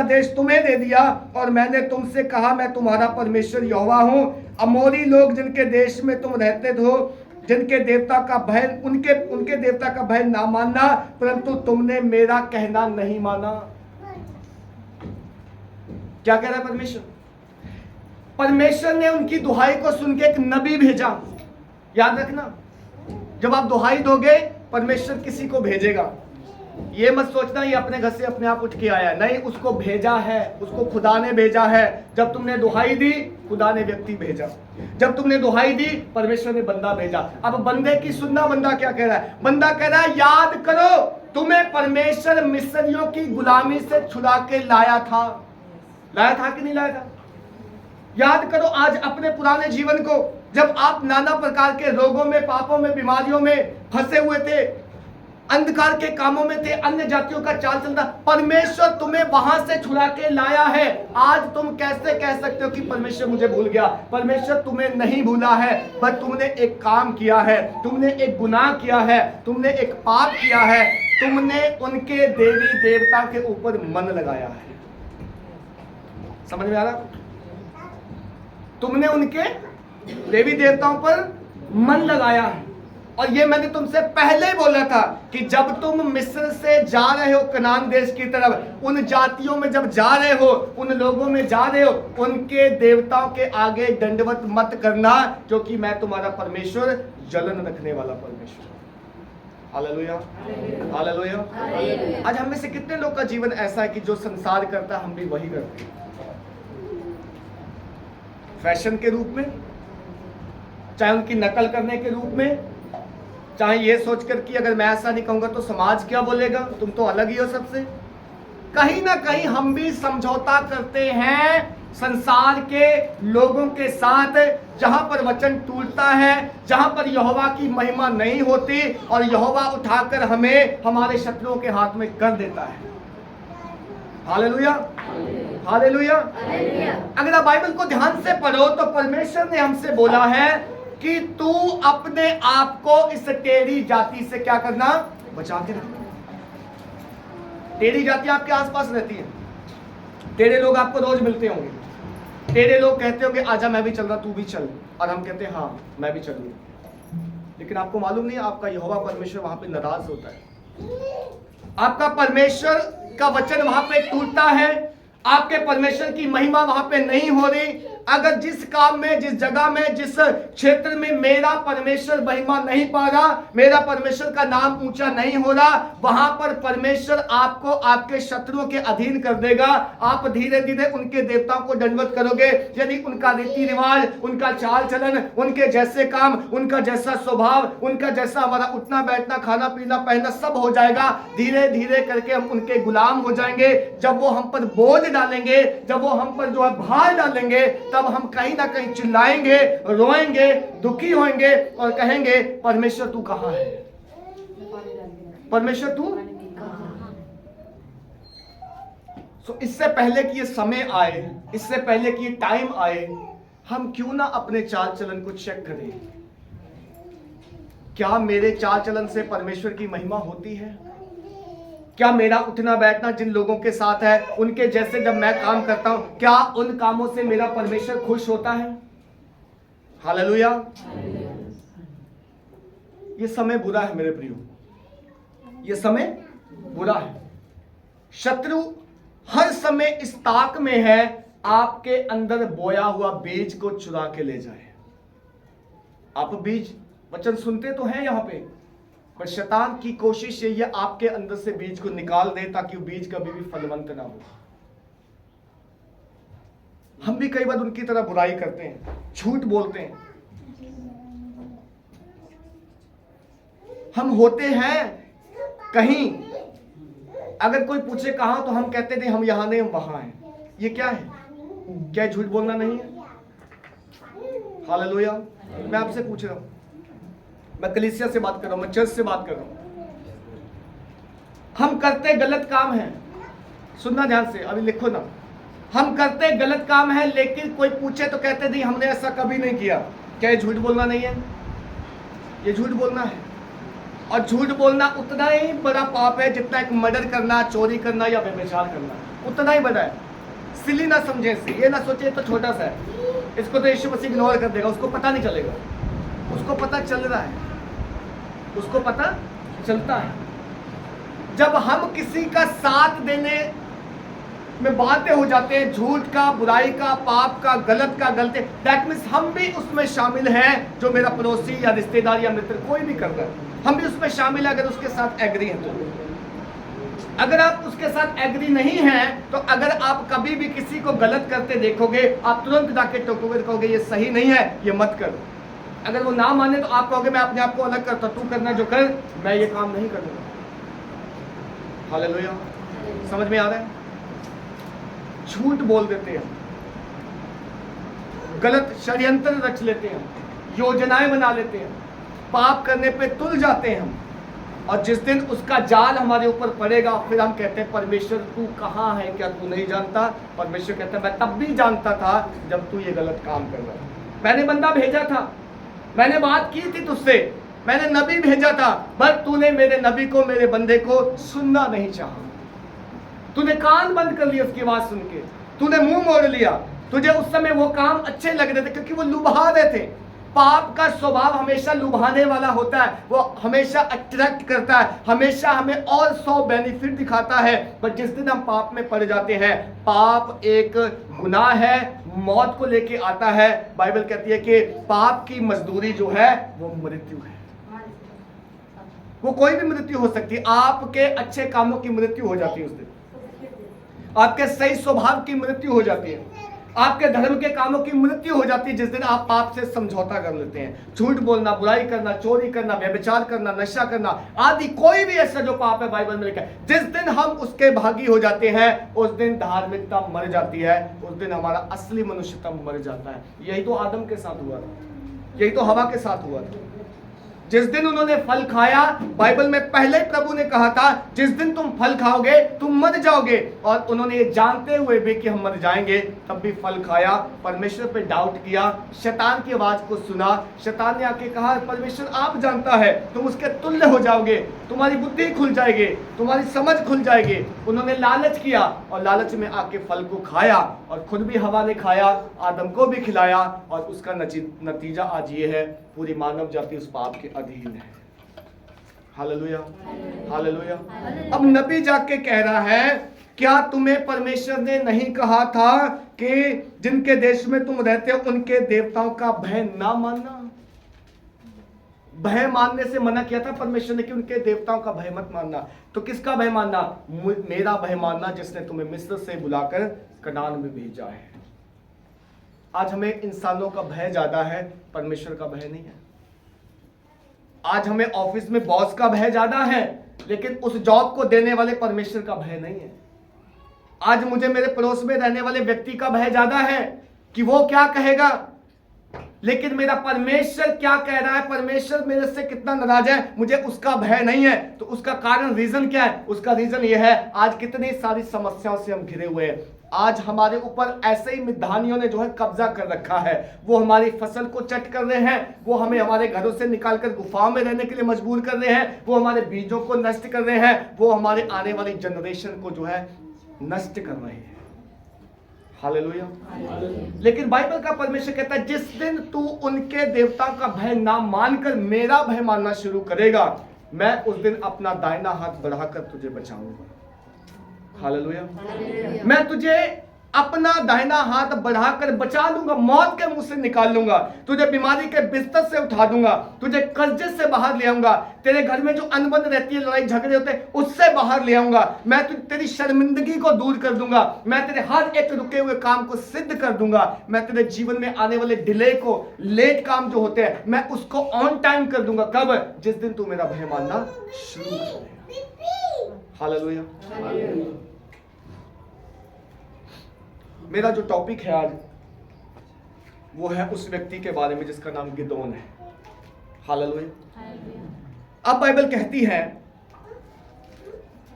देश तुम्हें दे दिया। और मैंने तुमसे कहा, मैं तुम्हारा परमेश्वर यहोवा हूं। अमोरी लोग जिनके देश में तुम रहते हो, जिनके देवता का भय उनके देवता का भय ना मानना, परंतु तुमने मेरा कहना नहीं माना। क्या कह रहा है परमेश्वर? परमेश्वर ने उनकी दुहाई को सुन के एक नबी भेजा। याद रखना, जब आप दुहाई दोगे परमेश्वर किसी को भेजेगा। ये मत सोचना ये अपने घर से अपने आप उठ के आया, नहीं, उसको भेजा है, उसको खुदा ने भेजा है। जब तुमने दुहाई दी, खुदा ने व्यक्ति भेजा। जब तुमने दुहाई दी, परमेश्वर ने बंदा भेजा। अब बंदे की सुनना, बंदा क्या कह रहा है? बंदा कह रहा है, याद करो तुम्हें परमेश्वर मिस्रियों की गुलामी से छुड़ा के लाया था कि नहीं लाया था? याद करो आज अपने पुराने जीवन को, जब आप नाना प्रकार के रोगों में, पापों में, बीमारियों में फंसे हुए थे, अंधकार के कामों में थे, अन्य जातियों का चाल चलता, परमेश्वर तुम्हें वहां से छुड़ा के लाया है। आज तुम कैसे कह सकते हो कि परमेश्वर मुझे भूल गया? परमेश्वर तुम्हें नहीं भूला है, पर तुमने एक काम किया है, तुमने एक गुनाह किया है, तुमने एक पाप किया है, तुमने उनके देवी देवता के ऊपर मन लगाया है। समझ में आ रहा? तुमने उनके देवी देवताओं पर मन लगाया है। और ये मैंने तुमसे पहले ही बोला था कि जब तुम मिस्र से जा रहे हो कनान देश की तरफ, उन जातियों में जब जा रहे हो, उन लोगों में जा रहे हो, उनके देवताओं के आगे दंडवत मत करना, क्योंकि मैं तुम्हारा परमेश्वर, जलन रखने वाला परमेश्वर। Hallelujah, hallelujah. आज हम में से कितने लोग का जीवन ऐसा है कि जो संसार करता हम भी वही करते हैं, फैशन के रूप में, चाहे उनकी नकल करने के रूप में, चाहे ये सोचकर कि अगर मैं ऐसा नहीं कहूंगा तो समाज क्या बोलेगा, तुम तो अलग ही हो सबसे। कहीं ना कहीं हम भी समझौता करते हैं संसार के लोगों के साथ, जहां पर वचन टूटता है, जहां पर यहोवा की महिमा नहीं होती, और यहोवा उठाकर हमें हमारे शत्रुओं के हाथ में कर देता है। Hallelujah, hallelujah. अगर आप बाइबल को ध्यान से पढ़ो तो परमेश्वर ने हमसे बोला है कि तू अपने आप को इस टेढ़ी जाति से क्या करना? बचा के रखना। टेढ़ी जाति आपके आसपास रहती है, टेढ़े लोग आपको रोज मिलते होंगे, टेढ़े लोग कहते होंगे आजा मैं भी चल रहा, तू भी चल, और हम कहते हैं हाँ मैं भी चलूंगा। लेकिन आपको मालूम नहीं, आपका यहोवा परमेश्वर वहां पे नाराज होता है। आपका परमेश्वर का वचन वहां पे टूटता है, आपके परमेश्वर की महिमा वहां पे नहीं हो रही। अगर जिस काम में, जिस जगह में, जिस क्षेत्र में मेरा परमेश्वर महिमा नहीं पा रहा, मेरा परमेश्वर का नाम ऊंचा नहीं हो रहा, वहां पर परमेश्वर आपको आपके शत्रुओं के अधीन कर देगा। आप धीरे धीरे उनके देवताओं को दंडवत करोगे यदि उनका रीति रिवाज, उनका चाल चलन, उनके जैसे काम, उनका जैसा स्वभाव, उनका जैसा हमारा उठना बैठना, खाना पीना, पहनना सब हो जाएगा। धीरे धीरे करके हम उनके गुलाम हो जाएंगे। जब वो हम पर बोझ डालेंगे, जब वो हम पर जो है भार डालेंगे, तब हम कहीं ना कहीं चिल्लाएंगे, रोएंगे, दुखी होंगे और कहेंगे परमेश्वर तू कहां है, परमेश्वर तू। सो इससे पहले कि ये समय आए, इससे पहले कि ये टाइम आए, हम क्यों ना अपने चाल चलन को चेक करें। क्या मेरे चाल चलन से परमेश्वर की महिमा होती है? क्या मेरा उठना बैठना जिन लोगों के साथ है, उनके जैसे जब मैं काम करता हूं, क्या उन कामों से मेरा परमेश्वर खुश होता है? हालेलुया। ये समय बुरा है मेरे प्रियो, ये समय बुरा है। शत्रु हर समय इस ताक में है आपके अंदर बोया हुआ बीज को चुरा के ले जाए। आप बीज वचन सुनते तो हैं यहां पे, पर शैतान की कोशिश यही है आपके अंदर से बीज को निकाल दे ताकि वो बीज कभी भी फलवंत ना हो। हम भी कई बार उनकी तरह बुराई करते हैं, झूठ बोलते हैं। हम होते हैं कहीं, अगर कोई पूछे कहां, तो हम कहते थे हम यहां नहीं, हम वहां हैं। ये क्या है? क्या झूठ बोलना नहीं है? हालेलुया। मैं आपसे पूछ रहा हूं, मैं कलीसिया से बात कर रहा हूं, मैं चर्च से बात कर रहा हूं। हम करते गलत काम है, सुनना ध्यान से, अभी लिखो ना। हम करते गलत काम है, लेकिन कोई पूछे तो कहते नहीं हमने ऐसा कभी नहीं किया। क्या ये झूठ बोलना नहीं है? ये झूठ बोलना है। और झूठ बोलना उतना ही बड़ा पाप है जितना एक मर्डर करना, चोरी करना या व्यभिचार करना, उतना ही बड़ा है। सिली ना समझे इसे, ये ना सोचे तो छोटा सा है, इसको तो यीशु मसीह इग्नोर कर देगा, उसको पता नहीं चलेगा। उसको पता चल रहा है, उसको पता चलता है। जब हम किसी का साथ देने में बातें हो जाते हैं, झूठ का, बुराई का, पाप का, गलत का, गलती, दैट मीन्स हम भी उसमें शामिल हैं। जो मेरा पड़ोसी या रिश्तेदार या मित्र कोई भी कर रहा है, हम भी उसमें शामिल है अगर उसके साथ एग्री है तो। अगर आप उसके साथ एग्री नहीं हैं, तो अगर आप कभी भी किसी को गलत करते देखोगे, आप तुरंत जाके टोकोगे, कहोगे ये सही नहीं है, ये मत करो। अगर वो ना माने तो आप कहोगे मैं अपने आप को अलग करता, तू करना जो कर, मैं ये काम नहीं करूंगा। हालेलुया। समझ में आ रहा है? झूठ बोल देते हैं, गलत षड्यंत्र रच लेते हैं, योजनाएं बना लेते हैं, पाप करने पे तुल जाते हैं हम। और जिस दिन उसका जाल हमारे ऊपर पड़ेगा, फिर हम कहते हैं परमेश्वर तू कहाँ है, क्या तू नहीं जानता? परमेश्वर कहता है मैं तब भी जानता था जब तू ये गलत काम कर रहा था। मैंने बंदा भेजा था, मैंने बात की थी तुझसे, मैंने नबी भेजा था, बस तूने मेरे नबी को, मेरे बंदे को सुनना नहीं चाहा। तूने कान बंद कर लिया उसकी आवाज सुन के, तूने मुंह मोड़ लिया। तुझे उस समय वो काम अच्छे लग रहे थे क्योंकि वो लुभा रहे थे। पाप का स्वभाव हमेशा लुभाने वाला होता है, वो हमेशा अट्रैक्ट करता है, हमेशा हमें और 100 बेनिफिट दिखाता है। पर जिस दिन हम पाप में पड़ जाते हैं, पाप एक गुनाह है, मौत को लेके आता है। बाइबल कहती है कि पाप की मजदूरी जो है वो मृत्यु है। वो कोई भी मृत्यु हो सकती है, आपके अच्छे कामों की मृत्यु हो जाती है उस दिन, आपके सही स्वभाव की मृत्यु हो जाती है, आपके धर्म के कामों की मृत्यु हो जाती है जिस दिन आप पाप से समझौता कर लेते हैं। झूठ बोलना, बुराई करना, चोरी करना, व्यभिचार करना, नशा करना आदि कोई भी ऐसा जो पाप है बाइबल में लिखा है, जिस दिन हम उसके भागी हो जाते हैं, उस दिन धार्मिकता मर जाती है, उस दिन हमारा असली मनुष्यता मर जाता है। यही तो आदम के साथ हुआ था, यही तो हवा के साथ हुआ था। जिस दिन उन्होंने फल खाया, बाइबल में पहले प्रभु ने कहा था जिस दिन तुम फल खाओगे तुम मर जाओगे, और उन्होंने ये जानते हुए भी कि हम मर जाएंगे तब भी फल खाया, परमेश्वर पे डाउट किया, शैतान की आवाज को सुना। शैतान ने आके कहा परमेश्वर आप जानता है, तुम उसके तुल्य हो जाओगे, तुम्हारी बुद्धि खुल जाएगी, तुम्हारी समझ खुल जाएगी। उन्होंने लालच किया और लालच में आके फल को खाया, और खुद भी हवा ने खाया, आदम को भी खिलाया, और उसका नतीजा आज ये है पूरी मानव जाति उस पाप के अधीन है। Hallelujah, hallelujah. अब नबी जाके कह रहा है क्या तुम्हें परमेश्वर ने नहीं कहा था कि जिनके देश में तुम रहते हो उनके देवताओं का भय ना मानना? भय मानने से मना किया था परमेश्वर ने कि उनके देवताओं का भय मत मानना। तो किसका भय मानना? मेरा भय मानना जिसने तुम्हें मिस्र से बुलाकर कनान में भेजा है। आज हमें इंसानों का भय ज्यादा है, परमेश्वर का भय नहीं है। आज हमें ऑफिस में बॉस का भय ज्यादा है, लेकिन उस जॉब को देने वाले परमेश्वर का भय नहीं है। आज मुझे मेरे पड़ोस में रहने वाले व्यक्ति का भय ज्यादा है कि वो क्या कहेगा, लेकिन मेरा परमेश्वर क्या कह रहा है, परमेश्वर मेरे से कितना नाराज है, मुझे उसका भय नहीं है। तो उसका कारण, रीजन क्या है? उसका रीजन ये है आज कितनी सारी समस्याओं से हम घिरे हुए हैं। आज हमारे ऊपर ऐसे ही मिधानियों ने जो है कब्जा कर रखा है। वो हमारी फसल को चट कर रहे हैं, वो हमें हमारे घरों से निकालकर गुफाओं में रहने के लिए मजबूर कर रहे हैं, वो हमारे बीजों को नष्ट कर रहे हैं, वो हमारे आने वाली जनरेशन को जो है नष्ट कर रहे हैं। हालेलुया। लेकिन बाइबल का परमेश्वर कहता है जिस दिन तू उनके देवताओं का भय ना मानकर मेरा भय मानना शुरू करेगा, मैं उस दिन अपना दाहिना हाथ बढ़ाकर तुझे बचाऊंगा। हालेलुया। मैं तुझे अपना दाहिना हाथ बढ़ाकर बचा लूंगा, मौत के मुंह से निकाल लूंगा, तुझे बीमारी के बिस्तर से उठा दूंगा, तुझे कर्जे से बाहर ले आऊंगा, तेरे घर में जो अनबन रहती है, लड़ाई झगड़े होते हैं, उससे बाहर ले आऊंगा, मैं तेरी शर्मिंदगी को दूर कर दूंगा, मैं तेरे हर एक रुके हुए काम को सिद्ध कर दूंगा, मैं तेरे जीवन में आने वाले डिले को, लेट काम जो होते हैं, मैं उसको ऑन टाइम कर दूंगा। कब? जिस दिन तू मेरा भय मानना शुरू कर। हालेलुया। मेरा जो टॉपिक है आज वो है उस व्यक्ति के बारे में जिसका नाम गिदोन है। हालेलुया। अब बाइबल कहती है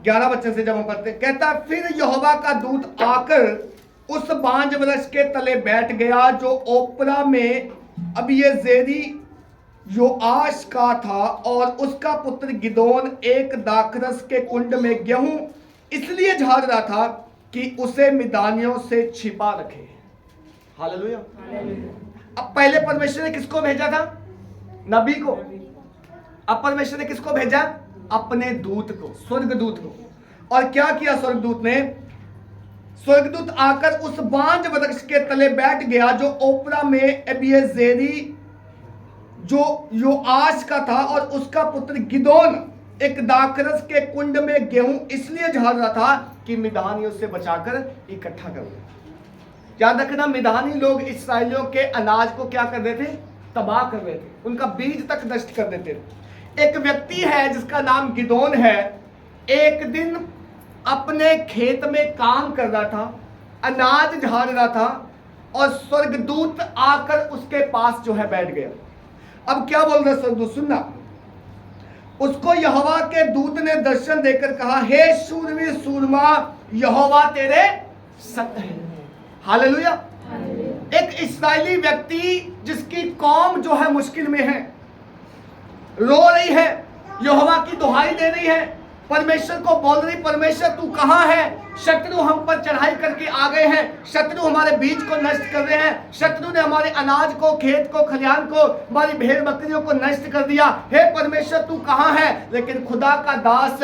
11 वचन से जब हम पढ़ते, कहता फिर यहोवा का दूत आकर उस बांज वृक्ष के तले बैठ गया जो ओपरा में अबीएजेरी योआश का था, और उसका पुत्र गिदोन एक दाखरस के कुंड में गेहूं इसलिए झाड़ रहा था कि उसे मिदानियों से छिपा रखे। हालेलुया। अब पहले परमेश्वर ने किसको भेजा था? नबी को। अब परमेश्वर ने किसको भेजा? अपने दूत को, स्वर्गदूत को। और क्या किया स्वर्गदूत ने? स्वर्गदूत आकर उस बांज वृक्ष के तले बैठ गया जो ओपरा में अबीएजेरी जो योआश का था, और उसका पुत्र गिदोन एक दाखरस के कुंड में गेहूं इसलिए झाड़ रहा था कि मिधानियों से बचाकर इकट्ठा कर ले। याद रखना, मिधानी लोग इस्राएलियों के अनाज को क्या कर रहे थे? तबाह कर रहे थे, उनका बीज तक नष्ट कर देते थे। एक व्यक्ति है जिसका नाम गिदोन है, एक दिन अपने खेत में काम कर रहा था, अनाज झाड़ रहा था, और स्वर्गदूत आकर उसके पास जो है बैठ गया। अब क्या बोल रहा स्वर्गदूत? सुनना। उसको यहोवा के दूत ने दर्शन देकर कहा, हे शूरवीर सूरमा, यहोवा तेरे संग है। हालेलुया। एक इस्राएली व्यक्ति जिसकी कौम जो है मुश्किल में है, रो रही है, यहोवा की दुहाई दे रही है, परमेश्वर को बोल रही, परमेश्वर तू कहां है? शत्रु हम पर चढ़ाई करके आ गए हैं, शत्रु हमारे बीज को नष्ट कर रहे हैं, शत्रु ने हमारे अनाज को, खेत को, खलिहान को, हमारी भेड़ बकरियों को नष्ट कर दिया। हे परमेश्वर तू कहां है? लेकिन खुदा का दास,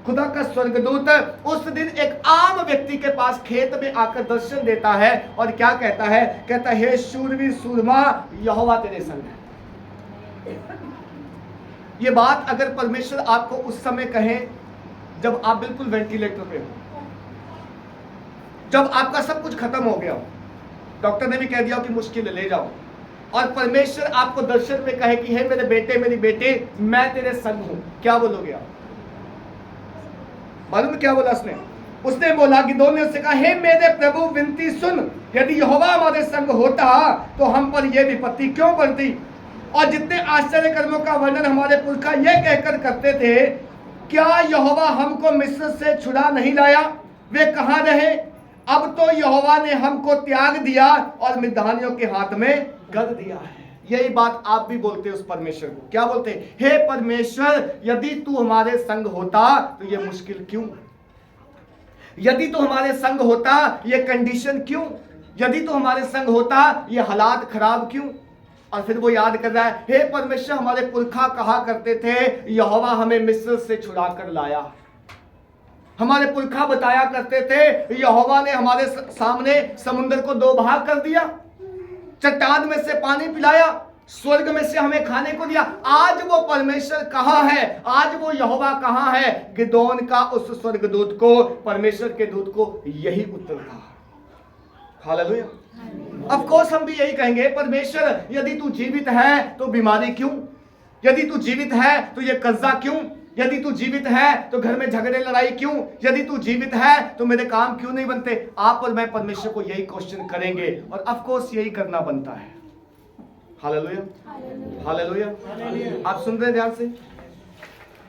खुदा का स्वर्गदूत उस दिन एक आम व्यक्ति के पास खेत में आकर दर्शन देता है, और क्या कहता है? कहता है, हे शूरवीर सूरमा, यहोवा तेरे संग है। ये बात अगर परमेश्वर आपको उस समय कहे जब आप बिल्कुल वेंटिलेटर पे हो, जब आपका सब कुछ खत्म हो गया, डॉक्टर ने भी कह दिया कि मुश्किल है, ले जाओ, और परमेश्वर आपको दर्शन में कहे कि हे मेरे बेटे, मेरी बेटी, मैं तेरे संग हूं, क्या बोलोगे आप? मालूम क्या बोला उसने? उसने बोला, गिदोन ने उससे कहा, हे मेरे प्रभु विनती सुन, यदि यहोवा हमारे संग होता तो हम पर यह विपत्ति क्यों पड़ती? और जितने आश्चर्य कर्मों का वर्णन हमारे पुरखा ये कहकर करते थे, क्या यहोवा हमको मिस्र से छुड़ा नहीं लाया? वे कहाँ रहे? अब तो यहोवा ने हमको त्याग दिया और मिद्यानियों के हाथ में कर दिया है। यही बात आप भी बोलते हैं उस परमेश्वर को। क्या बोलते हैं? हे परमेश्वर, यदि तू हमारे संग होता तो ये मुश्किल क्यों? यदि तू हमारे संग होता ये कंडीशन क्यों? यदि तू हमारे संग होता ये हालात खराब क्यों? और फिर वो याद कर रहा है, हे परमेश्वर, हमारे पुरखा कहा करते थे यहोवा हमें मिस्र से छुड़ा कर लाया। हमारे पुरखा बताया करते थे यहोवा ने हमारे सामने समुद्र को दो भाग कर दिया, चट्टान में से पानी पिलाया, स्वर्ग में से हमें खाने को दिया। आज वो परमेश्वर कहाँ है? आज वो यहोवा कहाँ है? गिदोन का उस स्वर्गदूत को, परमेश्वर के दूत को यही उत्तर था। हालेलुया। ऑफ कोर्स हम भी यही कहेंगे, परमेश्वर यदि तू जीवित है तो बीमारी क्यों? यदि तू जीवित है तो ये कर्जा क्यों? यदि तू जीवित है तो घर में झगड़े लड़ाई क्यों? यदि तू जीवित है तो मेरे काम क्यों नहीं बनते? आप और मैं परमेश्वर को यही क्वेश्चन करेंगे और ऑफ कोर्स यही करना बनता है। Hallelujah, hallelujah. आप सुन रहे हैं ध्यान से?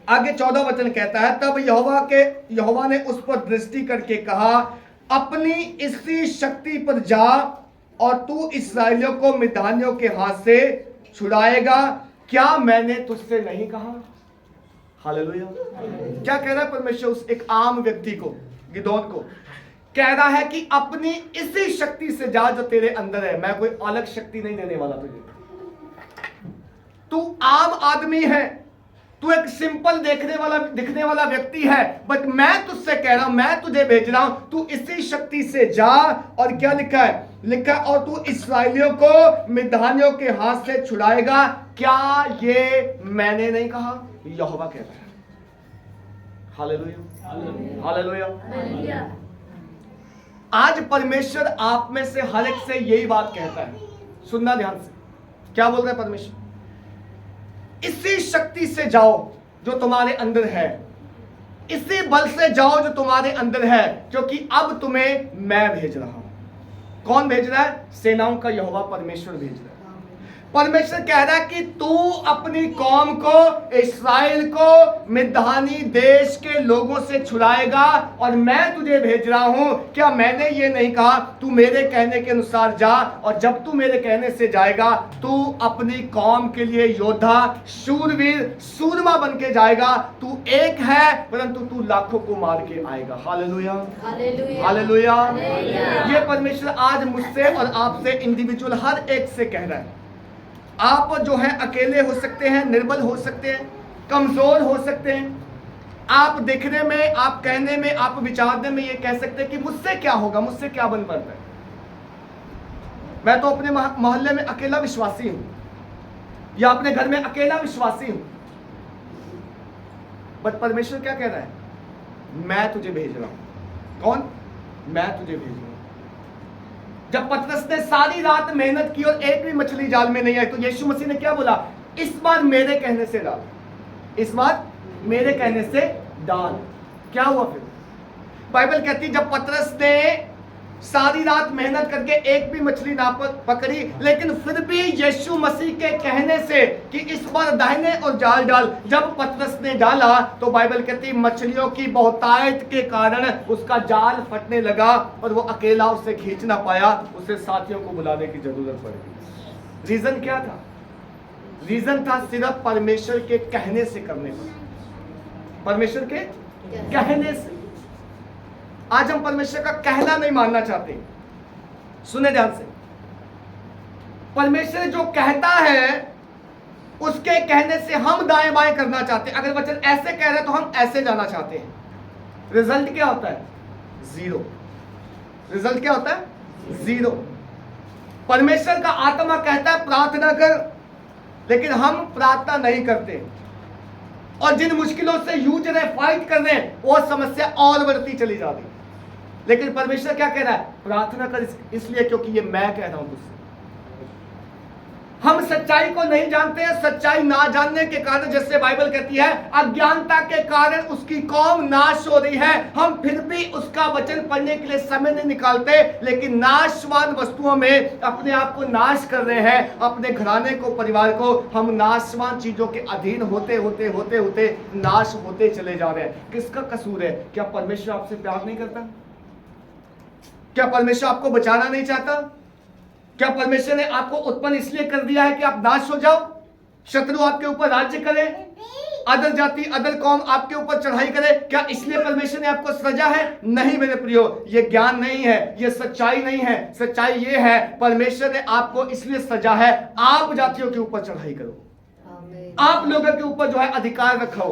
आगे 14 वचन कहता है, तब यहोवा ने उस पर दृष्टि करके कहा, अपनी इसी शक्ति पर जा और तू इस्राएलियों को मिद्यानियों के हाथ से छुड़ाएगा। क्या मैंने तुझसे नहीं कहा? हालेलुया। क्या कह रहा है परमेश्वर उस एक आम व्यक्ति को, गिदोन को? कह रहा है कि अपनी इसी शक्ति से जा जो तेरे अंदर है। मैं कोई अलग शक्ति नहीं देने वाला तुझे। तू आम आदमी है, तू एक सिंपल दिखने वाला व्यक्ति है, बट मैं तुझसे कह रहा हूं, मैं तुझे भेज रहा हूं, तू इसी शक्ति से जा। और क्या लिखा है? लिखा, और तू इस्राएलियों को मिद्यानियों के हाथ से छुड़ाएगा। क्या ये मैंने नहीं कहा? यहोवा कहता है। Hallelujah, hallelujah. आज परमेश्वर आप में से हर एक से यही बात कहता है। सुनना ध्यान से, क्या बोल रहा है परमेश्वर? इसी शक्ति से जाओ जो तुम्हारे अंदर है, इसी बल से जाओ जो तुम्हारे अंदर है, क्योंकि अब तुम्हें मैं भेज रहा हूं। कौन भेज रहा है? सेनाओं का यहोवा परमेश्वर भेज रहा है। परमेश्वर कह रहा है कि तू अपनी कौम को, इस्राएल को मिद्यानी देश के लोगों से छुड़ाएगा और मैं तुझे भेज रहा हूं। क्या मैंने ये नहीं कहा? तू मेरे कहने के अनुसार जा, और जब तू मेरे कहने से जाएगा तू अपनी कौम के लिए योद्धा, शूरवीर, सूरमा बन के जाएगा। तू एक है परंतु तू लाखों को मार के आएगा। Hallelujah, hallelujah. ये परमेश्वर आज मुझसे और आपसे इंडिविजुअल हर एक से कह रहा है। आप जो है अकेले हो सकते हैं, निर्बल हो सकते हैं, कमजोर हो सकते हैं। आप देखने में, आप कहने में, आप विचारने में ये कह सकते हैं कि मुझसे क्या होगा, मुझसे क्या बन पड़ता है। मैं तो अपने मोहल्ले में अकेला विश्वासी हूं, या अपने घर में अकेला विश्वासी हूं। बट परमेश्वर क्या कह रहा है? मैं तुझे भेज रहा हूं। कौन? मैं तुझे भेज रहा हूं। जब पतरस ने सारी रात मेहनत की और एक भी मछली जाल में नहीं आई, तो यीशु मसीह ने क्या बोला? इस बार मेरे कहने से डाल, इस बार मेरे कहने से डाल। क्या हुआ फिर? बाइबल कहती जब पतरस ने सारी रात मेहनत करके एक भी मछली ना पकड़ी, लेकिन फिर भी यीशु मसीह के कहने से कि इस बार दाहिने और जाल डाल, जब पतरस ने डाला तो बाइबल कहती मछलियों की बहुतायत के कारण उसका जाल फटने लगा और वो अकेला उसे खींच ना पाया। उसे साथियों को बुलाने की जरूरत पड़ गई। रीजन क्या था? रीजन था सिर्फ परमेश्वर के कहने से करने पर, परमेश्वर के कहने से। आज हम परमेश्वर का कहना नहीं मानना चाहते। सुने ध्यान से, परमेश्वर जो कहता है उसके कहने से हम दाएं बाएं करना चाहते हैं। अगर वचन ऐसे कह रहे हैं तो हम ऐसे जाना चाहते हैं। रिजल्ट क्या होता है? जीरो। रिजल्ट क्या होता है? जीरो। परमेश्वर का आत्मा कहता है प्रार्थना कर, लेकिन हम प्रार्थना नहीं करते, और जिन मुश्किलों से जूझ रहे, फाइट कर रहे हैं, वो समस्या और बढ़ती चली जा रही। लेकिन परमेश्वर क्या कह रहा है? प्रार्थना कर, इसलिए क्योंकि ये मैं कह रहा हूं तुझसे। हम सच्चाई को नहीं जानते हैं, सच्चाई ना जानने के कारण, जैसे बाइबल कहती है अज्ञानता के कारण उसकी कौम नाश हो रही है, हम फिर भी उसका वचन पढ़ने के लिए समय नहीं निकालते, लेकिन नाशवान वस्तुओं में अपने आप को नाश कर रहे हैं, अपने घराने को, परिवार को हम नाशवान चीजों के अधीन होते होते होते होते नाश होते चले जा रहे हैं। किसका कसूर है? क्या परमेश्वर आपसे प्यार नहीं करता? क्या परमेश्वर आपको बचाना नहीं चाहता? क्या परमेश्वर ने आपको उत्पन्न इसलिए कर दिया है कि आप नाश हो जाओ, शत्रु आपके ऊपर राज्य करे, अदर जाति अदर कौम आपके ऊपर चढ़ाई करे? क्या इसलिए परमेश्वर ने आपको सृजा है? नहीं मेरे प्रियो, ये ज्ञान नहीं है, ये सच्चाई नहीं है। सच्चाई ये है परमेश्वर ने आपको इसलिए सृजा है आप जातियों के ऊपर चढ़ाई करो, आप लोगों के ऊपर जो है अधिकार रखो,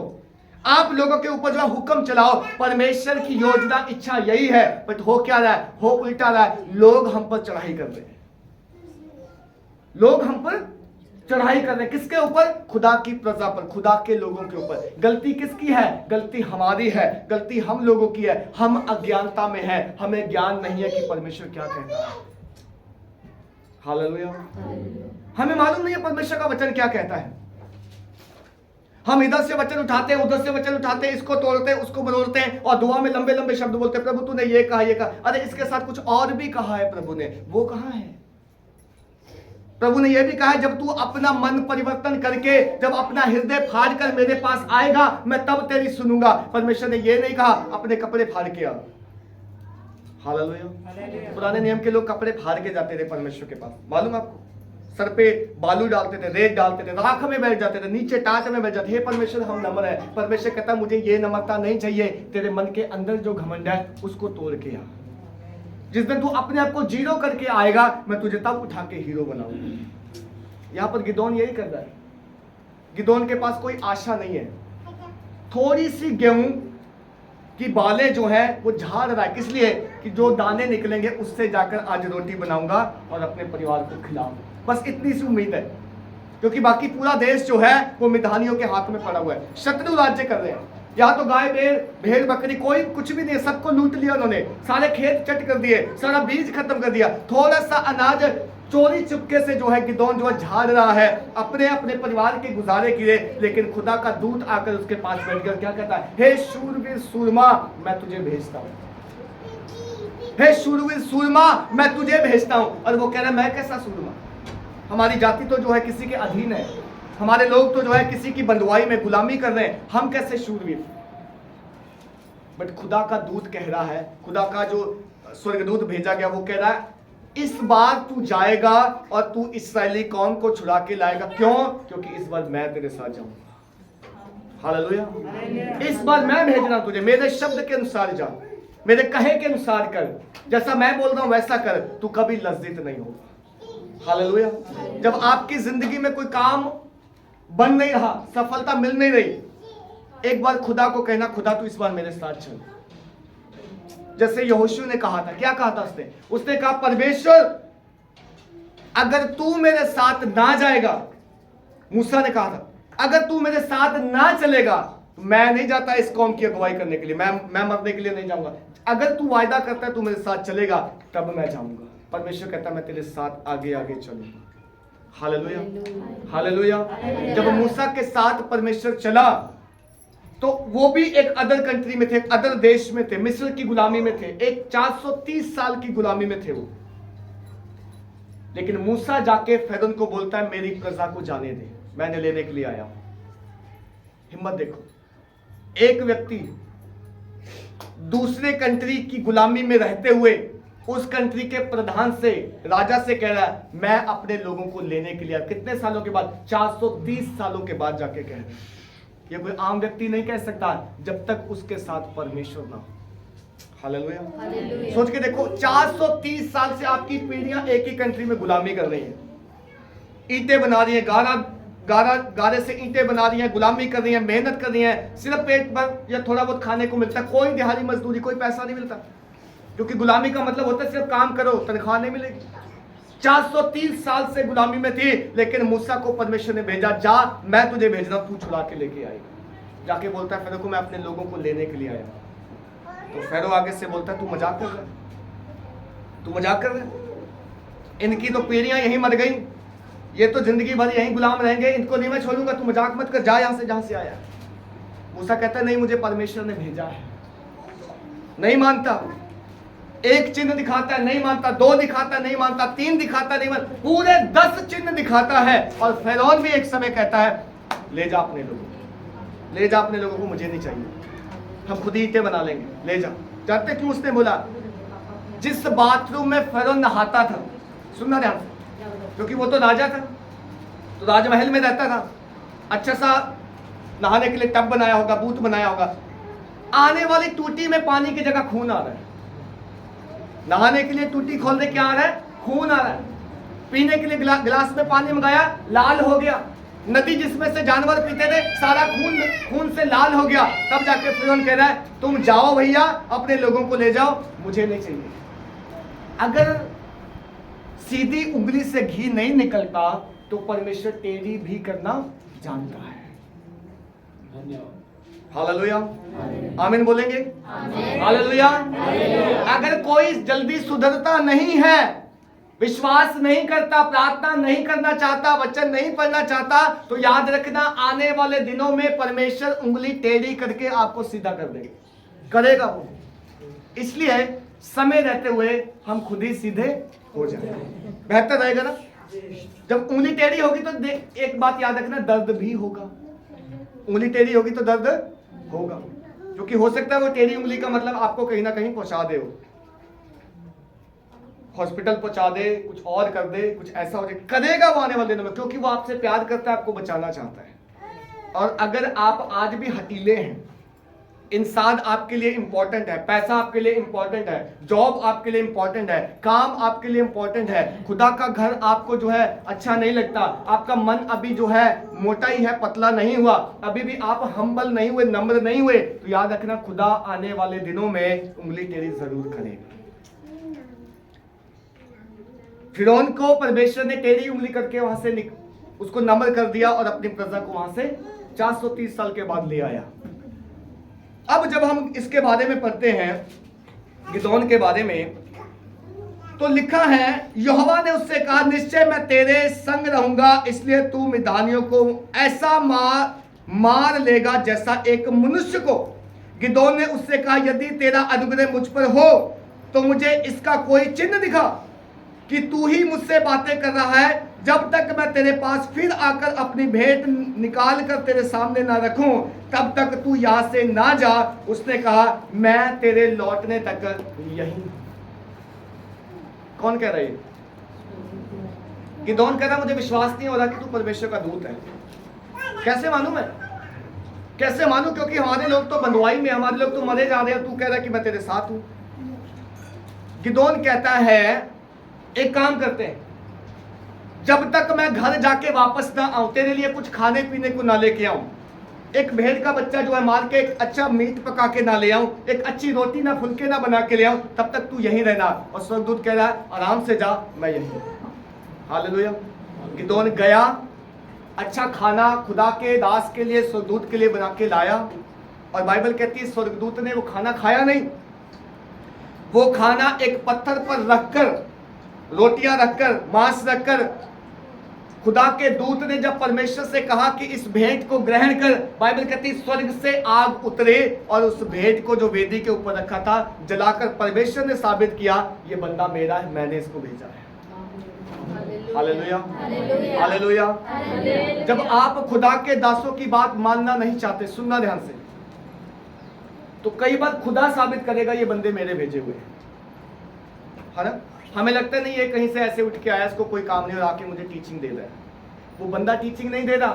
आप लोगों के ऊपर जो है हुक्म चलाओ। परमेश्वर की योजना इच्छा यही है, बट हो क्या रहा है? हो उल्टा रहा है। लोग हम पर चढ़ाई कर रहे हैं, लोग हम पर चढ़ाई कर रहे हैं। किसके ऊपर? खुदा की प्रजा पर, खुदा के लोगों के ऊपर। गलती किसकी है? गलती हमारी है, गलती हम लोगों की है। हम अज्ञानता में हैं, हमें ज्ञान नहीं है कि परमेश्वर क्या कहता है। हालेलुया। हमें मालूम नहीं है परमेश्वर का वचन क्या कहता है। हम इधर से वचन उठाते हैं, उधर से वचन उठाते हैं, इसको तोड़ते हैं, उसको बदलते हैं और दुआ में लंबे लंबे शब्द बोलते हैं, प्रभु तूने ये कहा, ये कहा। अरे इसके साथ कुछ और भी कहा है प्रभु ने, वो कहाँ है? प्रभु ने यह भी कहा है जब तू अपना मन परिवर्तन करके, जब अपना हृदय फाड़ कर मेरे पास आएगा, मैं तब तेरी सुनूंगा। परमेश्वर ने यह नहीं कहा अपने कपड़े फाड़ के आ। हालेलुया। पुराने नियम के लोग कपड़े फाड़ के जाते थे परमेश्वर के पास, मालूम आपको? सर पे बालू डालते थे, रेत डालते थे, राख में बैठ जाते थे, नीचे टाट में बैठ जाते। हे परमेश्वर हम नम्र है। परमेश्वर कहता मुझे ये नम्रता नहीं चाहिए, तेरे मन के अंदर जो घमंड है उसको तोड़ के आ। जिस दिन तू अपने आप को जीरो करके आएगा, मैं तुझे तब उठा के हीरो बनाऊंगा। यहां पर गिदोन यही कर रहा है। गिदोन के पास कोई आशा नहीं है। थोड़ी सी गेहूं की बालें जो है वो झाड़ रहा है, किस लिए? कि जो दाने निकलेंगे उससे जाकर आज रोटी बनाऊंगा और अपने परिवार को खिलाऊंगा। बस इतनी सी उम्मीद है, क्योंकि बाकी पूरा देश जो है वो मिधानियों के हाथ में पड़ा हुआ है। शत्रु राज्य कर रहे हैं। यहाँ तो गाय भेड़ बकरी कोई कुछ भी नहीं, सबको लूट लिया उन्होंने, सारे खेत चट कर दिए, सारा बीज खत्म कर दिया। थोड़ा सा अनाज चोरी चुपके से जो है गिदोन जो है झाड़ रहा है अपने अपने परिवार के गुजारे के लिए। लेकिन खुदा का दूत आकर उसके पास बैठकर क्या कहता है? हे शूरवीर सूरमा, मैं तुझे भेजता हूँ। हे शूरवीर सूरमा, मैं तुझे भेजता हूँ। और वो कह रहा है मैं कैसा सूरमा? हमारी जाति तो जो है किसी के अधीन है, हमारे लोग तो जो है किसी की बंधुआई में गुलामी कर रहे हैं, हम कैसे शूरवीर? बट खुदा का दूत कह रहा है, खुदा का जो स्वर्गदूत भेजा गया वो कह रहा है इस बार तू जाएगा और तू इस्राएली कौम को छुड़ा के लाएगा। क्यों? क्योंकि इस बार मैं तेरे साथ जाऊंगा। हालेलुया। इस बार मैं भेज रहा हूं तुझे, मेरे शब्द के अनुसार जा, मेरे कहे के अनुसार कर, जैसा मैं बोल रहा हूं वैसा कर, तू कभी लज्जित नहीं होगा। हालेलुया। जब आपकी जिंदगी में कोई काम बन नहीं रहा, सफलता मिल नहीं रही, एक बार खुदा को कहना खुदा तू इस बार मेरे साथ चल। जैसे यहोशू ने कहा था, क्या कहा था उसने कहा परमेश्वर अगर तू मेरे साथ ना जाएगा, मूसा ने कहा था अगर तू मेरे साथ ना चलेगा तो मैं नहीं जाता इस कौम की अगुवाई करने के लिए, मैं मरने के लिए नहीं जाऊंगा। अगर तू वायदा करता है तू मेरे साथ चलेगा तब मैं जाऊंगा। परमेश्वर कहता मैं तेरे साथ आगे आगे चलूंगा। Hallelujah, hallelujah. जब मूसा के साथ परमेश्वर चला तो वो भी एक अदर कंट्री में थे, एक अदर देश में थे, मिस्र की गुलामी में थे, एक 430 साल की गुलामी में थे वो। लेकिन मूसा जाके फिरौन को बोलता है मेरी प्रजा को जाने दे, मैंने लेने के लिए आया हूं। हिम्मत देखो, एक व्यक्ति दूसरे कंट्री की गुलामी में रहते हुए उस कंट्री के प्रधान से, राजा से कह रहा है मैं अपने लोगों को लेने के लिए, कितने सालों के बाद? 430 सालों के बाद जाके कह रहे हैं। ये कोई आम व्यक्ति नहीं कह सकता जब तक उसके साथ परमेश्वर ना हो। हालेलुया। सोच के देखो, 430 साल से आपकी पीढ़ियां एक ही कंट्री में गुलामी कर रही हैं, ईंटें बना रही हैं, गारे से ईंटें बना रही हैं, गुलामी कर रही हैं, मेहनत कर रही हैं, सिर्फ पेट भर या थोड़ा बहुत खाने को मिलता है, कोई दिहाड़ी मजदूरी, कोई पैसा नहीं मिलता, क्योंकि गुलामी का मतलब होता है सिर्फ काम करो तनख्वाह नहीं मिलेगी। 430 साल से गुलामी में थी, लेकिन मूसा को परमेश्वर ने भेजा, जा मैं तुझे भेज रहा हूं, तू छुड़ा के लेके आएगा। जाके बोलता है फिरौन को मैं अपने लोगों को लेने के लिए आया। तो फिरौन आगे से बोलता है तू मजाक कर रहा है, तू मजाक कर रहा है, इनकी तो पीढ़ियां यहीं मर गई, ये तो जिंदगी भर यहीं गुलाम रहेंगे, इनको नहीं मैं छोड़ूंगा, तू मजाक मत कर, जा यहाँ से जहाँ से आया। मूसा कहता है नहीं, मुझे परमेश्वर ने भेजा है। नहीं मानता, एक चिन्ह दिखाता है नहीं मानता, 2 दिखाता नहीं मानता, 3 दिखाता नहीं मानता, पूरे 10 चिन्ह दिखाता है। और फिरौन भी एक समय कहता है ले जा अपने लोगों को, ले जा अपने लोगों को, मुझे नहीं चाहिए, हम खुद ही ईंटें बना लेंगे, ले जा। जानते क्यों उसने बोला? जिस बाथरूम में फिरौन नहाता था, सुनना ध्यान से, क्योंकि वो तो राजा था, तो राजमहल में रहता था, अच्छा सा नहाने के लिए टब बनाया होगा, बूथ बनाया होगा। आने वाली टूटी में पानी की जगह खून आ रहा है। नहाने के लिए टूटी खोलने क्या आ रहा है? खून आ रहा है। पीने के लिए गिलास में पानी मंगाया, लाल हो गया। नदी जिसमें से जानवर पीते थे, सारा खून से लाल हो गया। तब जाके फिरौन कह रहा है तुम जाओ भैया, अपने लोगों को ले जाओ, मुझे नहीं चाहिए। अगर सीधी उंगली से घी नहीं निकलता तो परमेश्वर टेढ़ी भी करना जानता है। हालेलुया, आमीन बोलेंगे? हालेलुया। अगर कोई जल्दी सुधरता नहीं है, विश्वास नहीं करता, प्रार्थना नहीं करना चाहता, वचन नहीं पढ़ना चाहता, तो याद रखना आने वाले दिनों में परमेश्वर उंगली टेढ़ी करके आपको सीधा कर देगा, करेगा वो। इसलिए समय रहते हुए हम खुद ही सीधे हो जाए, बेहतर रहेगा ना। जब उंगली टेढ़ी होगी तो एक बात याद रखना, दर्द भी होगा। उंगली टेढ़ी होगी तो दर्द होगा, क्योंकि हो सकता है वो टेढ़ी उंगली का मतलब आपको कहीं ना कहीं पहुंचा दे, वो हॉस्पिटल पहुंचा दे, कुछ और कर दे, कुछ ऐसा हो जाए, करेगा वो आने वाले दिनों में, क्योंकि वो आपसे प्यार करता है, आपको बचाना चाहता है। और अगर आप आज भी हटीले हैं, इंसान आपके लिए इंपॉर्टेंट है, पैसा आपके लिए इंपॉर्टेंट है, जॉब आपके लिए इंपॉर्टेंट है, काम आपके लिए इंपॉर्टेंट है, खुदा का घर आपको जो है अच्छा नहीं लगता, आपका मन अभी जो है मोटा ही है, पतला नहीं हुआ, अभी भी आप हम्बल नहीं हुए, नम्र नहीं हुए, तो याद रखना खुदा आने वाले दिनों में उंगली टेढ़ी जरूर करेगा। फिरौन को परमेश्वर ने टेढ़ी उंगली करके वहां से उसको नम्र कर दिया और अपनी प्रजा को वहां से 430 साल के बाद ले आया। अब जब हम इसके बारे में पढ़ते हैं, गिदोन के बारे में, तो लिखा है यहोवा ने उससे कहा निश्चय मैं तेरे संग रहूंगा, इसलिए तू मिद्यानियों को ऐसा मार लेगा जैसा एक मनुष्य को। गिदोन ने उससे कहा यदि तेरा अनुग्रह मुझ पर हो तो मुझे इसका कोई चिन्ह दिखा कि तू ही मुझसे बातें कर रहा है, जब तक मैं तेरे पास फिर आकर अपनी भेंट निकाल कर तेरे सामने ना रखूं तब तक तू यहां से ना जा। उसने कहा मैं तेरे लौटने तक यहीं। कौन कह रहा है? गिदोन कह रहा मुझे विश्वास नहीं हो रहा कि तू परमेश्वर का दूत है। कैसे मानूं मैं? कैसे मानूं? क्योंकि हमारे लोग तो बंधुआई में, हमारे लोग तो मरे जा रहे हैं, तू कह रहा है कि मैं तेरे साथ हूं। गिदोन कहता है एक काम करते हैं, जब तक मैं घर जाके वापस ना आऊं, तेरे लिए कुछ खाने पीने को ना लेके आऊं, एक भेड़ का बच्चा जो है मार के एक अच्छा मीट पका के ना ले आऊं, एक अच्छी रोटी ना फुलके ना बना के ले आऊं, तब तक तू यहीं रहना। और स्वर्गदूत कह रहा है आराम से जा, मैं यहीं। हालेलुया। गिदोन गया, अच्छा खाना खुदा के दास के लिए, स्वर्गदूत के लिए बना के लाया। और बाइबल कहती है स्वर्गदूत ने वो खाना खाया नहीं, वो खाना एक पत्थर पर रखकर, रोटियां रखकर, मांस रखकर, खुदा के दूत ने जब परमेश्वर से कहा कि इस भेंट को ग्रहण कर, बाइबल कहती है स्वर्ग से आग उतरे और उस भेंट को जो वेदी के ऊपर रखा था जलाकर परमेश्वर ने साबित किया ये बंदा मेरा है, मैंने इसको भेजा है। Hallelujah, hallelujah. जब आप खुदा के दासों की बात मानना नहीं चाहते, सुनना ध्यान से, तो कई बार खुदा साबित करेगा ये बंदे मेरे भेजे हुए है ना। हमें लगता नहीं है कहीं से ऐसे उठ के आया, इसको कोई काम नहीं और आके मुझे टीचिंग दे रहा है। वो बंदा टीचिंग नहीं दे रहा,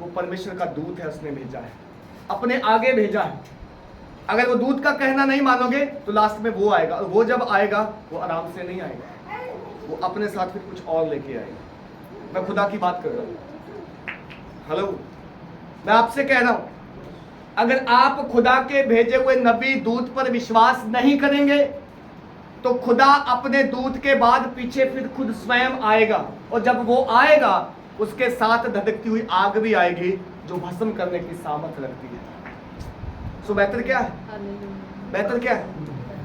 वो परमेश्वर का दूत है, उसने भेजा है, अपने आगे भेजा है। अगर वो दूत का कहना नहीं मानोगे तो लास्ट में वो आएगा, और वो जब आएगा वो आराम से नहीं आएगा, वो अपने साथ फिर कुछ और लेके आएगा। मैं खुदा की बात कर रहा हूँ। हेलो, मैं आपसे कह रहा हूं, अगर आप खुदा के भेजे हुए नबी दूत पर विश्वास नहीं करेंगे तो खुदा अपने दूत के बाद पीछे फिर खुद स्वयं आएगा, और जब वो आएगा उसके साथ धधकती हुई आग भी आएगी जो भस्म करने की सामर्थ रखती है। सो बेहतर क्या है? बेहतर क्या है?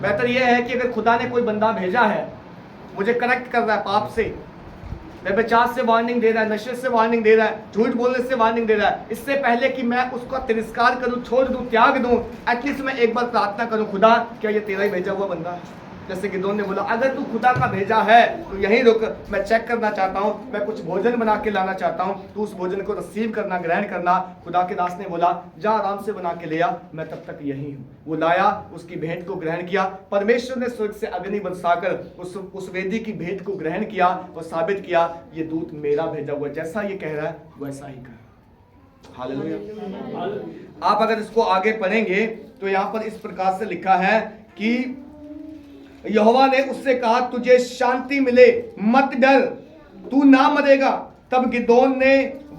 बेहतर यह है कि अगर खुदा ने कोई बंदा भेजा है, मुझे कनेक्ट कर रहा है पाप से, व्यभिचार से वार्निंग दे रहा है, नशे से वार्निंग दे रहा है, झूठ बोलने से वार्निंग दे रहा है। इससे पहले कि मैं उसका तिरस्कार करूं, छोड़ दूं, त्याग दूं, एटलीस्ट मैं एक बार प्रार्थना करूं, खुदा क्या ये तेरा ही भेजा हुआ बंदा है? जैसे गिदोन ने बोला, अगर तू खुदा का भेजा है तो यहीं रुक, मैं चेक करना चाहता हूं, मैं कुछ भोजन बना के लाना चाहता हूं, तू उस भोजन को रिसीव करना, ग्रहण करना। खुदा के दास ने बोला, जा आराम से बना के ले आ, मैं तब तक यहीं हूं। वो लाया, उसकी भेंट को ग्रहण किया। परमेश्वर ने स्वर्ग से अग्नि बरसाकर उस वेदी की भेंट को ग्रहण किया और साबित किया, ये दूत मेरा भेजा हुआ, जैसा ये कह रहा है वैसा ही कर। हालेलुया। आप अगर इसको आगे पढ़ेंगे तो यहां पर इस प्रकार से लिखा है कि यहोवा ने उससे कहा, तुझे शांति मिले, मत डर, तू ना मरेगा। तब गिदोन ने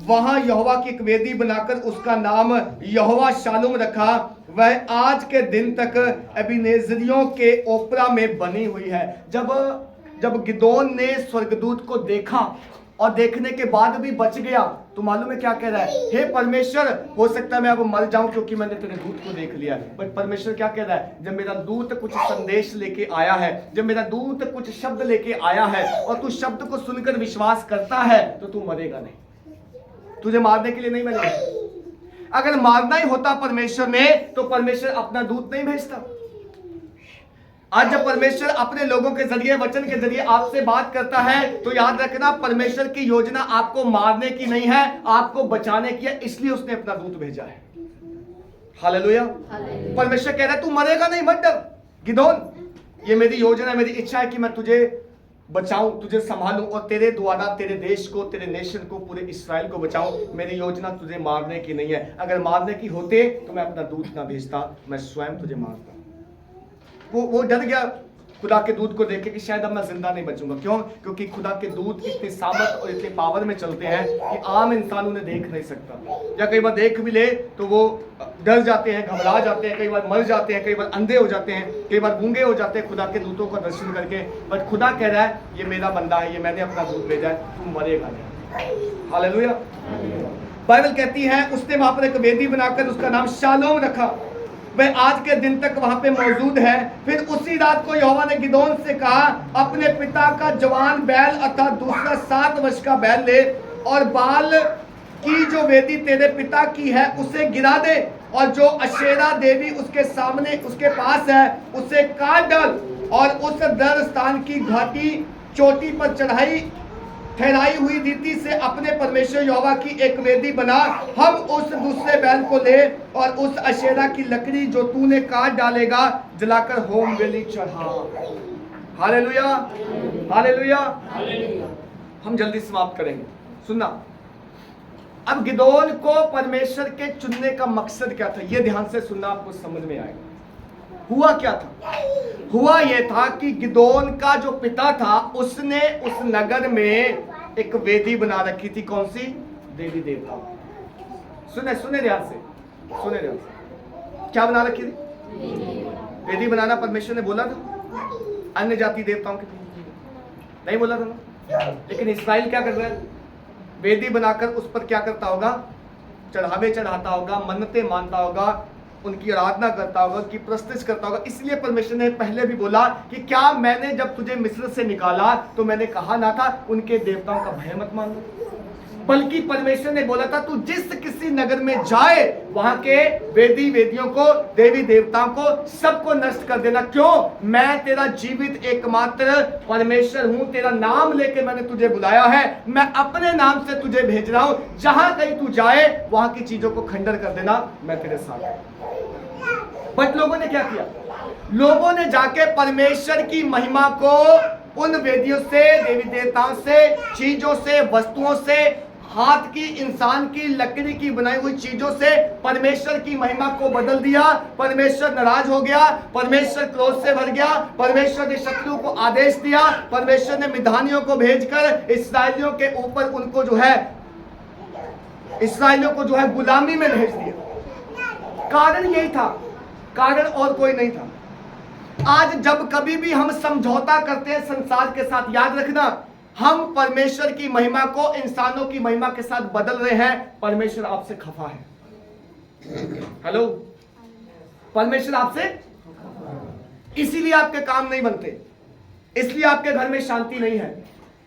वहां यहोवा की एक वेदी बनाकर उसका नाम यहोवा शालोम रखा। वह आज के दिन तक एबीनेजरियों के ओपरा में बनी हुई है। जब गिदोन ने स्वर्गदूत को देखा और देखने के बाद भी बच गया, तो मालूम है क्या कह रहा है? हे परमेश्वर, हो सकता है मैं अब मर जाऊं क्योंकि मैंने तेरे दूत को देख लिया। बट परमेश्वर क्या कह रहा है? जब मेरा दूत कुछ संदेश लेके आया है, जब मेरा दूत कुछ शब्द लेके आया है और तू शब्द को सुनकर विश्वास करता है, तो तू मरेगा नहीं। तुझे मारने के लिए नहीं मरेगा। अगर मारना ही होता परमेश्वर ने, तो परमेश्वर अपना दूत नहीं भेजता। आज जब परमेश्वर अपने लोगों के जरिए, वचन के जरिए आपसे बात करता है, तो याद रखना, परमेश्वर की योजना आपको मारने की नहीं है, आपको बचाने की है। इसलिए उसने अपना दूत भेजा है। हालेलुया। परमेश्वर कह रहा है, तू मरेगा नहीं, मत डर गिदोन, ये मेरी योजना है, मेरी इच्छा है कि मैं तुझे बचाऊं, तुझे संभालूं और तेरे द्वारा तेरे देश को, तेरे नेशन को, पूरे इस्राएल को बचाऊं। मेरी योजना तुझे मारने की नहीं है। अगर मारने की होते तो मैं अपना दूत ना भेजता, मैं स्वयं तुझे मारता। वो डर गया खुदा के दूत को देख के कि शायद अब मैं जिंदा नहीं बचूंगा। क्यों? क्योंकि खुदा के दूत इतनी सामर्थ और इतने पावर में चलते हैं कि आम इंसान उन्हें देख नहीं सकता, या कई बार देख भी ले तो वो डर जाते हैं, घबरा जाते हैं, कई बार मर जाते हैं, कई बार अंधे हो जाते हैं, कई बार गूंगे हो जाते हैं खुदा के दूतों का दर्शन करके। बट खुदा कह रहा है, ये मेरा बंदा है, ये मैंने अपना दूत भेजा है, तू मरेगा नहीं। हालेलुया। बाइबल कहती है, उसने वहां पर एक वेदी बनाकर उसका नाम शालोम रखा। वह आज के दिन तक वहां पे मौजूद है। फिर उसी रात को यहोवा ने गिदोन से कहा, अपने पिता का जवान बैल अर्थात दूसरा 7 वर्ष का बैल ले और बाल की जो वेदी तेरे पिता की है उसे गिरा दे, और जो अशेरा देवी उसके सामने उसके पास है उसे काट डाल, और उस दर स्थान की घाटी चोटी पर चढ़ाई ठहराई हुई रीति से अपने परमेश्वर यहोवा की एक वेदी बना। हम उस दूसरे बैल को ले और उस अशेरा की लकड़ी जो तूने काट डालेगा जलाकर होम बलि चढ़ा। Hallelujah, hallelujah. हम जल्दी समाप्त करेंगे, सुनना। अब गिदोन को परमेश्वर के चुनने का मकसद क्या था, यह ध्यान से सुनना, आपको समझ में आएगा। हुआ क्या था? हुआ यह था कि गिदोन का जो पिता था उसने उस नगर में एक वेदी बना रखी थी। कौन सी? देवी देवता। सुने सुने ध्यान से, सुने ध्यान से। क्या बना रखी थी? वेदी बनाना परमेश्वर ने बोला था अन्य जाति देवताओं के, नहीं बोला था ना? लेकिन इस्राएल क्या कर रहा है? वेदी बनाकर उस पर क्या करता होगा? चढ़ावे चढ़ाता होगा, मन्नतें मानता होगा, उनकी आराधना करता होगा, उनकी प्रस्तुति करता होगा। इसलिए परमेश्वर ने पहले भी बोला कि क्या मैंने जब तुझे मिस्र से निकाला तो मैंने कहा ना था उनके देवताओं का भय मत मानो। बल्कि परमेश्वर ने बोला था तू जिस किसी नगर में जाए वहां के वेदियों को, देवी देवताओं को, सबको नष्ट कर देना। क्यों? मैं तेरा जीवित एकमात्र परमेश्वर हूं, तेरा नाम लेके मैंने तुझे बुलाया है, मैं अपने नाम से तुझे भेज रहा हूं। जहां कहीं तू जाए वहां की चीजों को खंडन कर देना, मैं तेरे साथ हूं। बट लोगों ने क्या किया? लोगों ने जाके परमेश्वर की महिमा को उन वेदियों से, देवी देवताओं से, चीजों से, वस्तुओं से, हाथ की, इंसान की, लकड़ी की बनाई हुई चीजों से परमेश्वर की महिमा को बदल दिया। परमेश्वर नाराज हो गया, परमेश्वर क्रोध से भर गया, परमेश्वर ने शत्रु को आदेश दिया, परमेश्वर ने मिधानियों को भेजकर इस्राएलियों के ऊपर उनको जो है, इस्राएलियों को जो है गुलामी में भेज दिया। कारण यही था, कारण और कोई नहीं था। आज जब कभी भी हम समझौता करते हैं संसार के साथ, याद रखना हम परमेश्वर की महिमा को इंसानों की महिमा के साथ बदल रहे हैं। परमेश्वर आपसे खफा है। हेलो, परमेश्वर आपसे, इसीलिए आपके काम नहीं बनते, इसलिए आपके घर में शांति नहीं है,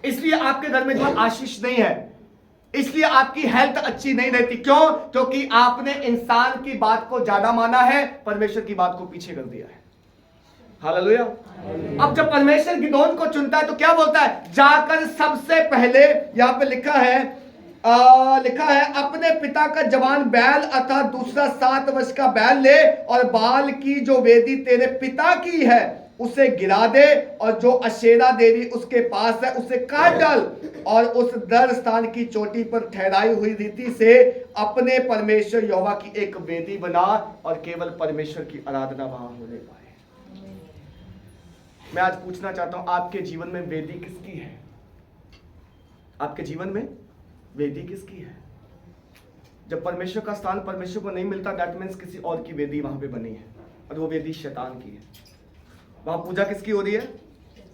इसलिए आपके घर में जो आशीष नहीं है, इसलिए आपकी हेल्थ अच्छी नहीं रहती। क्यों? क्योंकि आपने इंसान की बात को ज्यादा माना है, परमेश्वर की बात को पीछे कर दिया है। हालेलुया। अब जब परमेश्वर गिदोन को चुनता है तो क्या बोलता है? जाकर सबसे पहले, यहां पे लिखा है अपने पिता का जवान बैल अर्थात दूसरा 7 वर्ष का बैल ले और बाल की जो वेदी तेरे पिता की है उसे गिरा दे और जो अशेरा देवी उसके पास है उसे काट डाल और उस दर स्थान की चोटी पर ठहराई हुई रीति से अपने परमेश्वर यहोवा की एक वेदी बना और केवल परमेश्वर की आराधना वहां होने पाए। मैं आज पूछना चाहता हूं, आपके जीवन में वेदी किसकी है? आपके जीवन में वेदी किसकी है? जब परमेश्वर का स्थान परमेश्वर को नहीं मिलता, दैट मीन्स किसी और की वेदी वहां पे बनी है और वो वेदी शैतान की है। वहां पूजा किसकी हो रही है?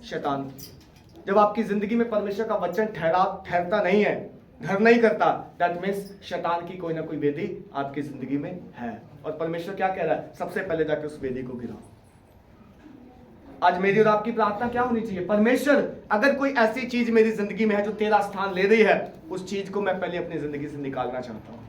शैतान की। जब आपकी जिंदगी में परमेश्वर का वचन ठहरता नहीं है, घर नहीं करता, दैट मीन्स शैतान की कोई ना कोई वेदी आपकी जिंदगी में है। और परमेश्वर क्या कह रहा है? सबसे पहले जाकर उस वेदी को गिराओ। आज मेरी और आपकी प्रार्थना क्या होनी चाहिए? परमेश्वर, अगर कोई ऐसी चीज मेरी जिंदगी में है जो तेरा स्थान ले रही है, उस चीज को मैं पहले अपनी जिंदगी से निकालना चाहता हूं।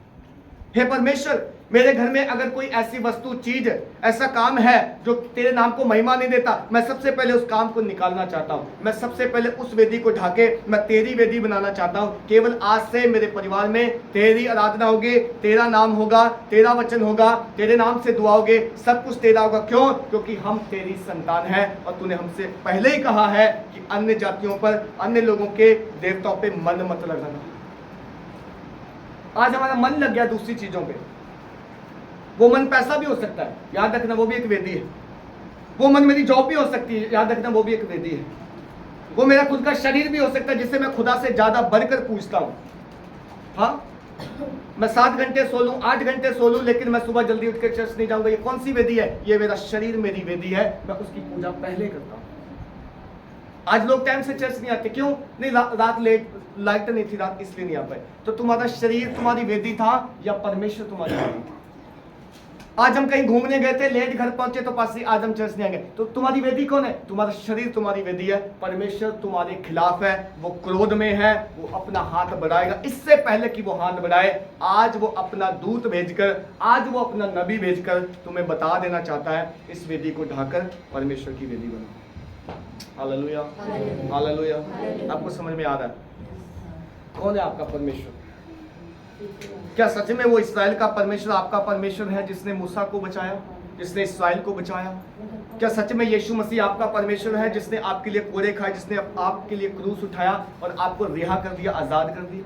हे परमेश्वर, मेरे घर में अगर कोई ऐसी वस्तु, चीज, ऐसा काम है जो तेरे नाम को महिमा नहीं देता, मैं सबसे पहले उस काम को निकालना चाहता हूं। मैं सबसे पहले उस वेदी को ढाके मैं तेरी वेदी बनाना चाहता हूं। केवल आज से मेरे परिवार में तेरी आराधना होगी, तेरा नाम होगा, तेरा वचन होगा, तेरे नाम से दुआ होगी, सब कुछ तेरा होगा। क्यों? क्योंकि हम तेरी संतान हैं और तूने हमसे पहले ही कहा है कि अन्य जातियों पर, अन्य लोगों के देवताओं पे मन मत लगाना। आज हमारा मन लग गया दूसरी चीजों पे। वो मन पैसा भी हो सकता है, याद रखना, वो भी एक वेदी है। वो मन मेरी जॉब भी हो सकती है, याद रखना, वो भी एक वेदी है। वो मेरा खुद का शरीर भी हो सकता है जिससे मैं खुदा से ज्यादा बढ़कर पूछता हूं। हाँ, मैं 7 घंटे सो लूं, 8 घंटे सो लूं, लेकिन मैं सुबह जल्दी उठकर चर्च नहीं जाऊंगा। ये कौन सी वेदी है? ये मेरा शरीर मेरी वेदी है, मैं उसकी पूजा पहले करता हूं। आज लोग टाइम से चर्च नहीं आते। क्यों? नहीं, रात लेट, लाइट नहीं थी रात, इसलिए नहीं आ पाए। तो तुम्हारा शरीर तुम्हारी वेदी था या परमेश्वर तुम्हारी वेदी था? आज हम कहीं घूमने गए थे, लेट घर पहुंचे तो पास आज हम चर्च नहीं आएंगे, तो तुम्हारी वेदी कौन है? तुम्हारा शरीर तुम्हारी वेदी है। परमेश्वर तुम्हारे खिलाफ है, वो क्रोध में है, वो अपना हाथ बढ़ाएगा। इससे पहले कि वो हाथ बढ़ाए, आज वो अपना दूत भेजकर, आज वो अपना नबी भेजकर तुम्हें बता देना चाहता है, इस वेदी को ढाकर परमेश्वर की वेदी बनाओ। Hallelujah, hallelujah. आपको समझ में आ रहा है कौन है आपका परमेश्वर? क्या सच में वो इस्राएल का परमेश्वर आपका परमेश्वर है, जिसने मूसा को बचाया, जिसने इस्राएल को बचाया? क्या सच में यीशु मसीह आपका परमेश्वर है, जिसने आपके लिए कोड़े खाए, जिसने आपके लिए क्रूस उठाया और आपको रिहा कर दिया, आजाद कर दिया?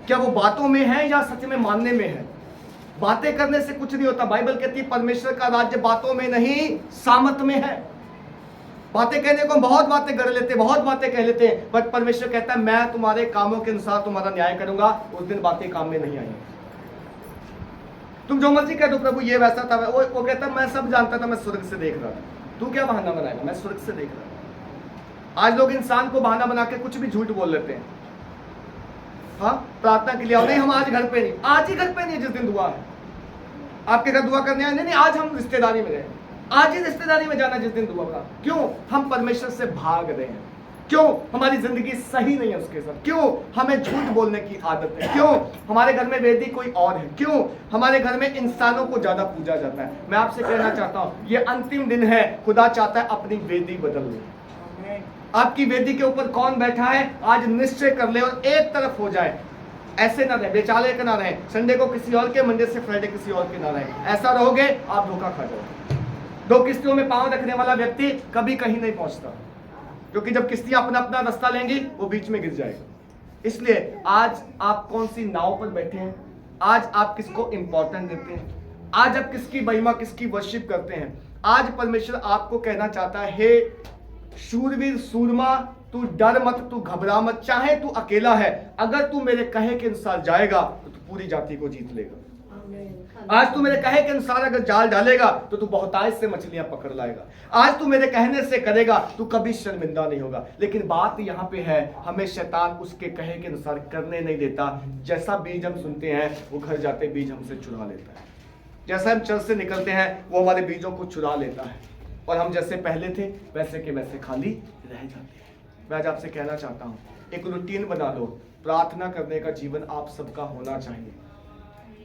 क्या वो बातों में है या सच में मानने में है? बातें करने से कुछ नहीं होता। बाइबल कहती है परमेश्वर का राज्य बातों में नहीं, सामर्थ में है। बातें कहने को बहुत बातें कर लेते, बहुत बातें कह लेते हैं, बट परमेश्वर कहता है मैं तुम्हारे कामों के अनुसार तुम्हारा न्याय करूंगा। उस दिन बातें काम में नहीं आएंगी। तुम जो मर्जी कह दो, प्रभु ये वैसा था, वो कहता मैं सब जानता था, मैं स्वर्ग से देख रहा था। तू क्या बहाना बनाएगा? मैं स्वर्ग से देख रहा था। आज लोग इंसान को बहाना बना के कुछ भी झूठ बोल लेते हैं। हाँ, प्रार्थना के लिए आओ, नहीं हम आज घर पे नहीं, आज ही घर पे नहीं, जिस दिन दुआ है। आपके घर दुआ करने आए, नहीं आज हम रिश्तेदारी में गए, आज ही रिश्तेदारी में जाना जिस दिन दुआ का। क्यों? हम परमेश्वर से भाग रहे हैं। क्यों? हमारी जिंदगी सही नहीं है उसके साथ। क्यों? हमें झूठ बोलने की आदत है। क्यों? हमारे घर में वेदी कोई और है। क्यों? हमारे घर में इंसानों को ज्यादा पूजा जाता है। मैं आपसे कहना चाहता हूं, ये अंतिम दिन है, खुदा चाहता है अपनी वेदी बदल ले। आपकी वेदी के ऊपर कौन बैठा है, आज निश्चय कर ले और एक तरफ हो जाए। ऐसे ना रहे, बेचाले का ना रहे, संडे को किसी और के, मंडे से फ्राइडे किसी और के ना रहे। ऐसा रहोगे आप धोखा खा जाओगे। 2 किश्तियों में पांव रखने वाला व्यक्ति कभी कहीं नहीं पहुंचता, क्योंकि जब किश्तियां अपना अपना रास्ता लेंगी वो बीच में गिर जाएगा। इसलिए आज आप कौन सी नाव पर बैठे हैं, आज आप किसको इंपॉर्टेंट देते हैं, आज आप किसकी महिमा, किसकी वर्शिप करते हैं? आज परमेश्वर आपको कहना चाहता है, हे शूरवीर सूरमा, तू डर मत, तू घबरा मत। चाहे तू अकेला है, अगर तू मेरे कहे के अनुसार जाएगा तो तू पूरी जाति को जीत लेगा। आज तू मेरे कहे के अनुसार अगर जाल डालेगा तो तू बहुतायत से मछलियां पकड़ लाएगा। आज तू मेरे कहने से करेगा, तू कभी शर्मिंदा नहीं होगा। लेकिन बात यहाँ पे है, हमें शैतान उसके कहे के अनुसार करने नहीं देता। जैसा बीज हम सुनते हैं वो घर जाते बीज हमसे चुरा लेता है। जैसा हम चर्च से निकलते हैं वो हमारे बीजों को चुरा लेता है, और हम जैसे पहले थे वैसे के वैसे खाली रह जाते हैं। मैं आज आपसे कहना चाहता हूँ, एक रूटीन बना लो। प्रार्थना करने का जीवन आप सबका होना चाहिए।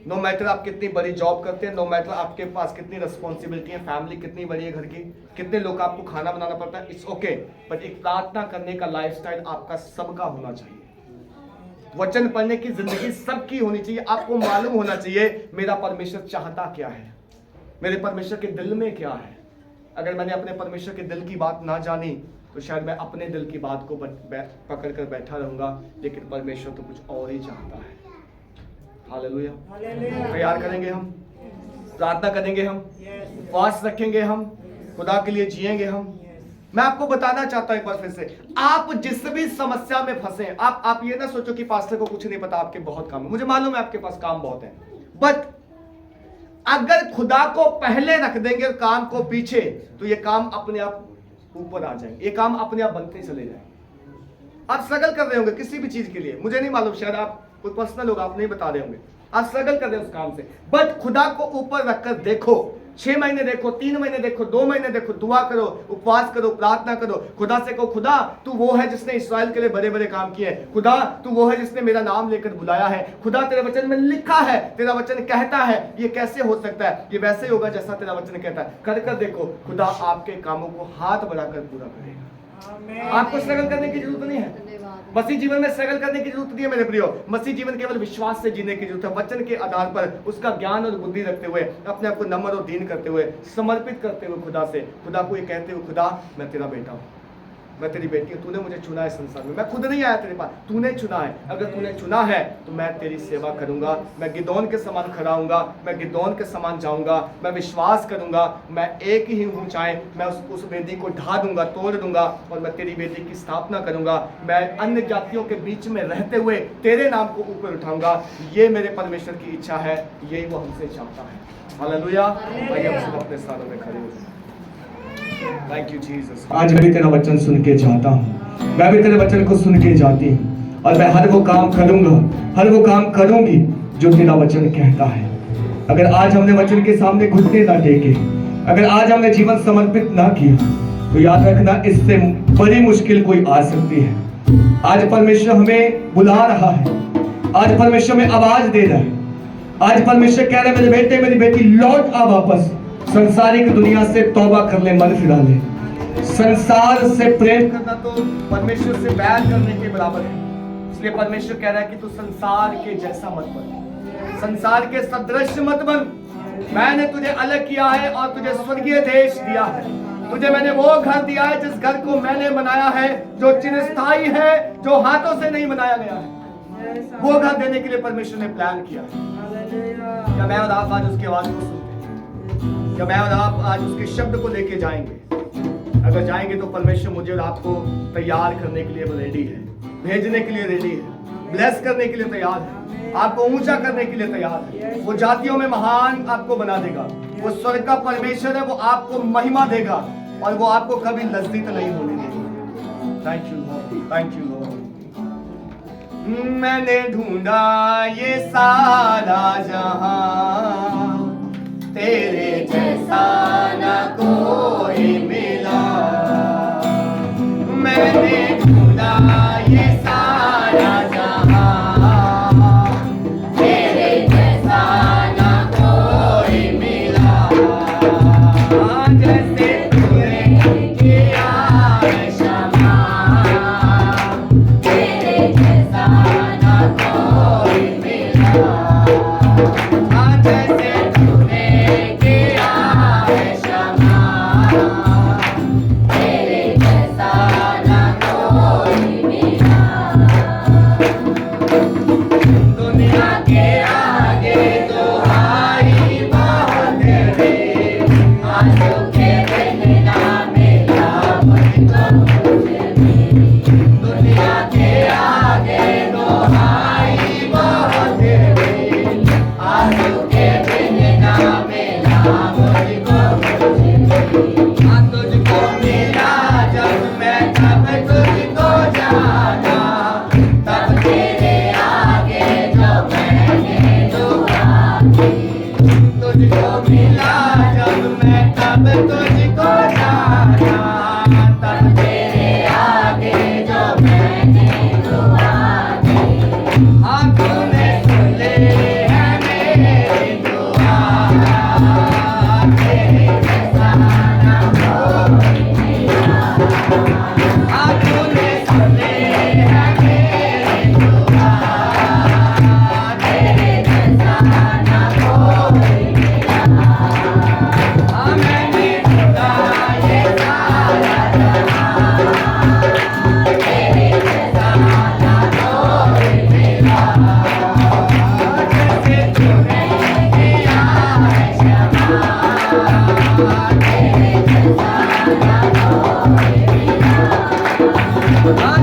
नो मैटर आप कितनी बड़ी जॉब करते हैं, नो मैटर आपके पास कितनी रिस्पॉन्सिबिलिटी है, फैमिली कितनी बड़ी है घर की, कितने लोग आपको खाना बनाना पड़ता है, इट्स ओके, बट एक प्रार्थना करने का लाइफस्टाइल आपका सबका होना चाहिए। वचन पढ़ने की जिंदगी सबकी होनी चाहिए। आपको मालूम होना चाहिए मेरा परमेश्वर चाहता क्या है, मेरे परमेश्वर के दिल में क्या है। अगर मैंने अपने परमेश्वर के दिल की बात ना जानी तो शायद मैं अपने दिल की बात को पकड़ कर बैठा रहूंगा, लेकिन परमेश्वर तो कुछ और ही चाहता है। हालेलुया। तैयार करेंगे हम, प्रार्थना करेंगे हम, फास्ट रखेंगे हम, खुदा के लिए जिएंगे हम। मैं आपको बताना चाहता हूं एक बार फिर से, आप जिस भी समस्या में फंसे, आप ये ना सोचो कि पास्टर को कुछ नहीं पता, आपके बहुत काम है। मुझे मालूम है आपके पास काम बहुत है, बट अगर खुदा को पहले रख देंगे और काम को पीछे, तो ये काम अपने आप ऊपर आ जाएंगे, ये काम अपने आप बनते चले जाएंगे। आप स्ट्रगल कर रहे होंगे किसी भी चीज के लिए, मुझे नहीं मालूम, शायद आप कोई पर्सनल होगा, आप नहीं बता रहे होंगे, आप स्ट्रगल कर रहे हैं उस काम से, बट खुदा को ऊपर रखकर देखो। 6 महीने देखो, 3 महीने देखो, 2 महीने देखो, दुआ करो, उपवास करो, प्रार्थना करो, खुदा से कहो, खुदा तू वो है जिसने इस्राएल के लिए बड़े बड़े काम किए, खुदा तू वो है जिसने मेरा नाम लेकर बुलाया है, खुदा तेरे वचन में लिखा है, तेरा वचन कहता है, ये कैसे हो सकता है, ये वैसे ही होगा जैसा तेरा वचन कहता है। कर कर देखो, खुदा आपके कामों को हाथ बढ़ाकर पूरा करेगा। आपको स्ट्रगल करने की जरूरत नहीं है, मसीह जीवन में स्ट्रगल करने की जरूरत नहीं है मेरे प्रियो। मसीह जीवन केवल विश्वास से जीने की जरूरत है, वचन के आधार पर उसका ज्ञान और बुद्धि रखते हुए, अपने आप को नम्र और दीन करते हुए, समर्पित करते हुए खुदा से, खुदा को ये कहते हुए, खुदा मैं तेरा बेटा हूँ, मैं तेरी बेटी हूँ, तूने मुझे चुना है संसार में, मैं खुद नहीं आया तेरे पास, तूने चुना है। अगर तूने चुना है तो मैं तेरी सेवा करूंगा, मैं गिदोन के समान खड़ा हूँगा, मैं गिदोन के समान जाऊंगा, मैं विश्वास करूंगा, मैं एक ही हूँ, चाहे मैं उस वेदी को ढा दूंगा, तोड़ दूंगा, और मैं तेरी वेदी की स्थापना करूंगा, मैं अन्य जातियों के बीच में रहते हुए तेरे नाम को ऊपर उठाऊंगा। ये मेरे परमेश्वर की इच्छा है, यही वो हमसे चाहता है। हालेलुया। आइए हम सब अपने स्थानों में खड़े हो जाएं। Thank you Jesus. आज मैं भी तेरा वचन सुन के जाता हूँ, मैं भी तेरे वचन को सुन के जाती हूँ, और मैं हर वो काम करूंगा, हर वो काम करूंगी जो तेरा वचन कहता है। अगर आज हमने वचन के सामने घुटने ना टेके, अगर आज हमने जीवन समर्पित ना किया, तो याद रखना इससे बड़ी मुश्किल कोई आ सकती है। आज परमेश्वर हमें बुला रहा है, आज परमेश्वर में आवाज दे रहा है, आज परमेश्वर कह रहा है मेरे बेटे मेरी बेटी लौट आ वापस, संसारिक दुनिया से तौबा कर ले, मन फिरा ले। संसार से प्रेम करना तो परमेश्वर से बैर करने के बराबर है। इसलिए परमेश्वर कह रहा है कि तू संसार के जैसा मत बन, संसार के सदृश मत बन। मैंने तुझे अलग किया है और तुझे स्वर्गीय देश दिया है। तुझे मैंने वो घर दिया है जिस घर को मैंने बनाया है, जो चिरस्थायी है, जो हाथों से नहीं बनाया गया है। वो घर देने के लिए परमेश्वर ने प्लान किया है। क्या मैं और आप आज उसकी आवाज को सुनते हैं? क्या मैं और आप आज उसके शब्द को लेके जाएंगे? अगर जाएंगे तो परमेश्वर मुझे और आपको तैयार करने के लिए रेडी है, भेजने के लिए रेडी है, ब्लेस करने के लिए तैयार है, आपको ऊंचा करने के लिए तैयार है। वो जातियों में महान आपको बना देगा। वो स्वर्ग का परमेश्वर है, वो आपको महिमा देगा और वो आपको कभी लज्जित नहीं होने देगा। Thank you Lord, thank you Lord. मैंने ढूंढा ये सारा जहां, तेरे जैसा न कोई मिला। मैंने ढूंढा ये सारा जहां, तेरे जैसा न कोई मिला। जैसे तूने किया है क्षमा, तेरे जैसा न कोई मिला। जैसे Oh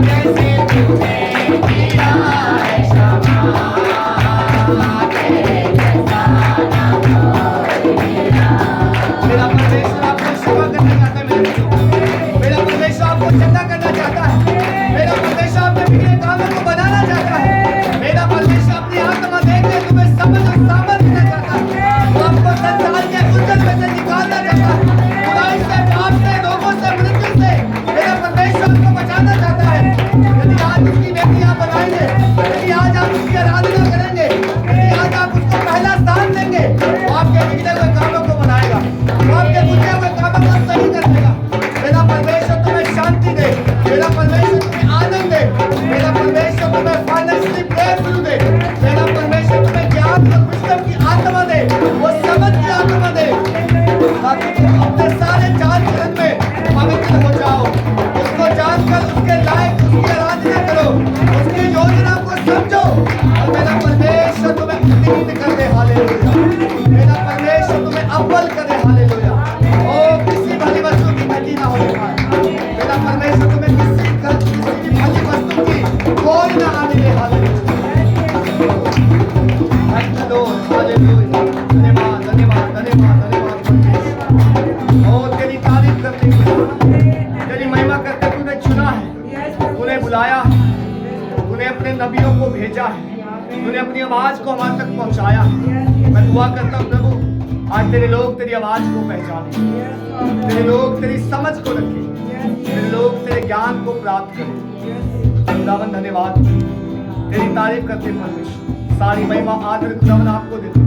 जैसे तूने किया है क्षमा, तेरे जैसा ना कोई मिला। मेरा परमेश्वर आपको सेवा करना चाहता है मेरे बच्चों। मेरा परमेश्वर आपको चंगा करना चाहता है। मेरा परमेश्वर आपके बिगड़े कामों को बनाना चाहता है। मेरा परमेश्वर अपनी आत्मा देके तुम्हें समझ और सामर्थ देना चाहता है। वो आपको संसार के उलझन में से निकालना चाहता है, बुराई से, पाप से, रोगों से, मृत्यु से। मेरा परमेश्वर आपको बचाना चाहता है। यदि आज उसकी बेटी आप बनाएंगे, यदि आज आप उसकी आराधना करेंगे, यदि आज आप उसको पहला स्थान देंगे, वो आपके बिगड़े हुए कामों को बनाएगा, वो आपके बुझे हुए कामों को सही कर देगा। मेरा परमेश्वर तुम्हें शांति दे, मेरा परमेश्वर तुम्हें आनंद दे, मेरा परमेश्वर तुम्हें फाइनेंशियली ब्रेकथ्रू दे, मेरा परमेश्वर तुम्हें ज्ञान और विजडम की आत्मा दे, वो समझ की आत्मा दे, ताकि तुम अपने सारे चाल चलन में पवित्र हो जाओ। उसको जानकर उसके लायक उसकी आराधना करो, उसकी योजना को समझो, और मेरा परमेश्वर तुम्हें उत्तीर्ण कर दे। हालेलुया। मेरा परमेश्वर तुम्हें अव्वल कर दे। हालेलुया। ओ किसी भली वस्तु की घटी ना होने पाए। मेरा परमेश्वर तुम्हें किसी भी भली वस्तु की कोई ना आने दे। Hallelujah. Thank you lord. Hallelujah. धन्यवाद, धन्यवाद, धन्यवाद, धन्यवाद परमेश्वर। ओ तेरी तारीफ करते हुए, तेरी महिमा करते तूने चुना है, तूने बुलाया है, तूने अपने नबियों को भेजा है, तूने अपनी आवाज को हमारे तक पहुंचाया है। मैं दुआ करता हूं प्रभु, आज तेरे लोग तेरी आवाज को पहचाने, तेरे लोग तेरी समझ को रखें, तेरे लोग तेरे ज्ञान को प्राप्त करें। खुदावन धन्यवाद, तेरी तारीफ करते परमेश्वर। सारी महिमा आदर खुदावन आपको देते।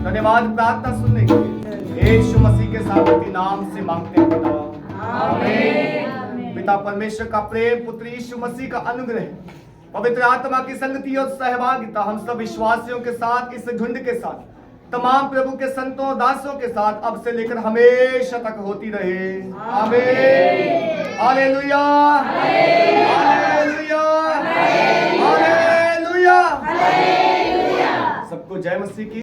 धन्यवाद प्रार्थना सुनने के लिए यीशु मसीह के सामर्थी नाम से मांगते हैं पिता, आमीन। पिता परमेश्वर का प्रेम, पुत्र यीशु मसीह का अनुग्रह, पवित्र आत्मा की संगति और सहभागिता हम सब विश्वासियों के साथ, इस झुंड के साथ, तमाम प्रभु के संतों दासों के साथ अब से लेकर हमेशा तक होती रहे। आमीन। हालेलुया। हालेलुया। हालेलुया। सबको जय मसीह की।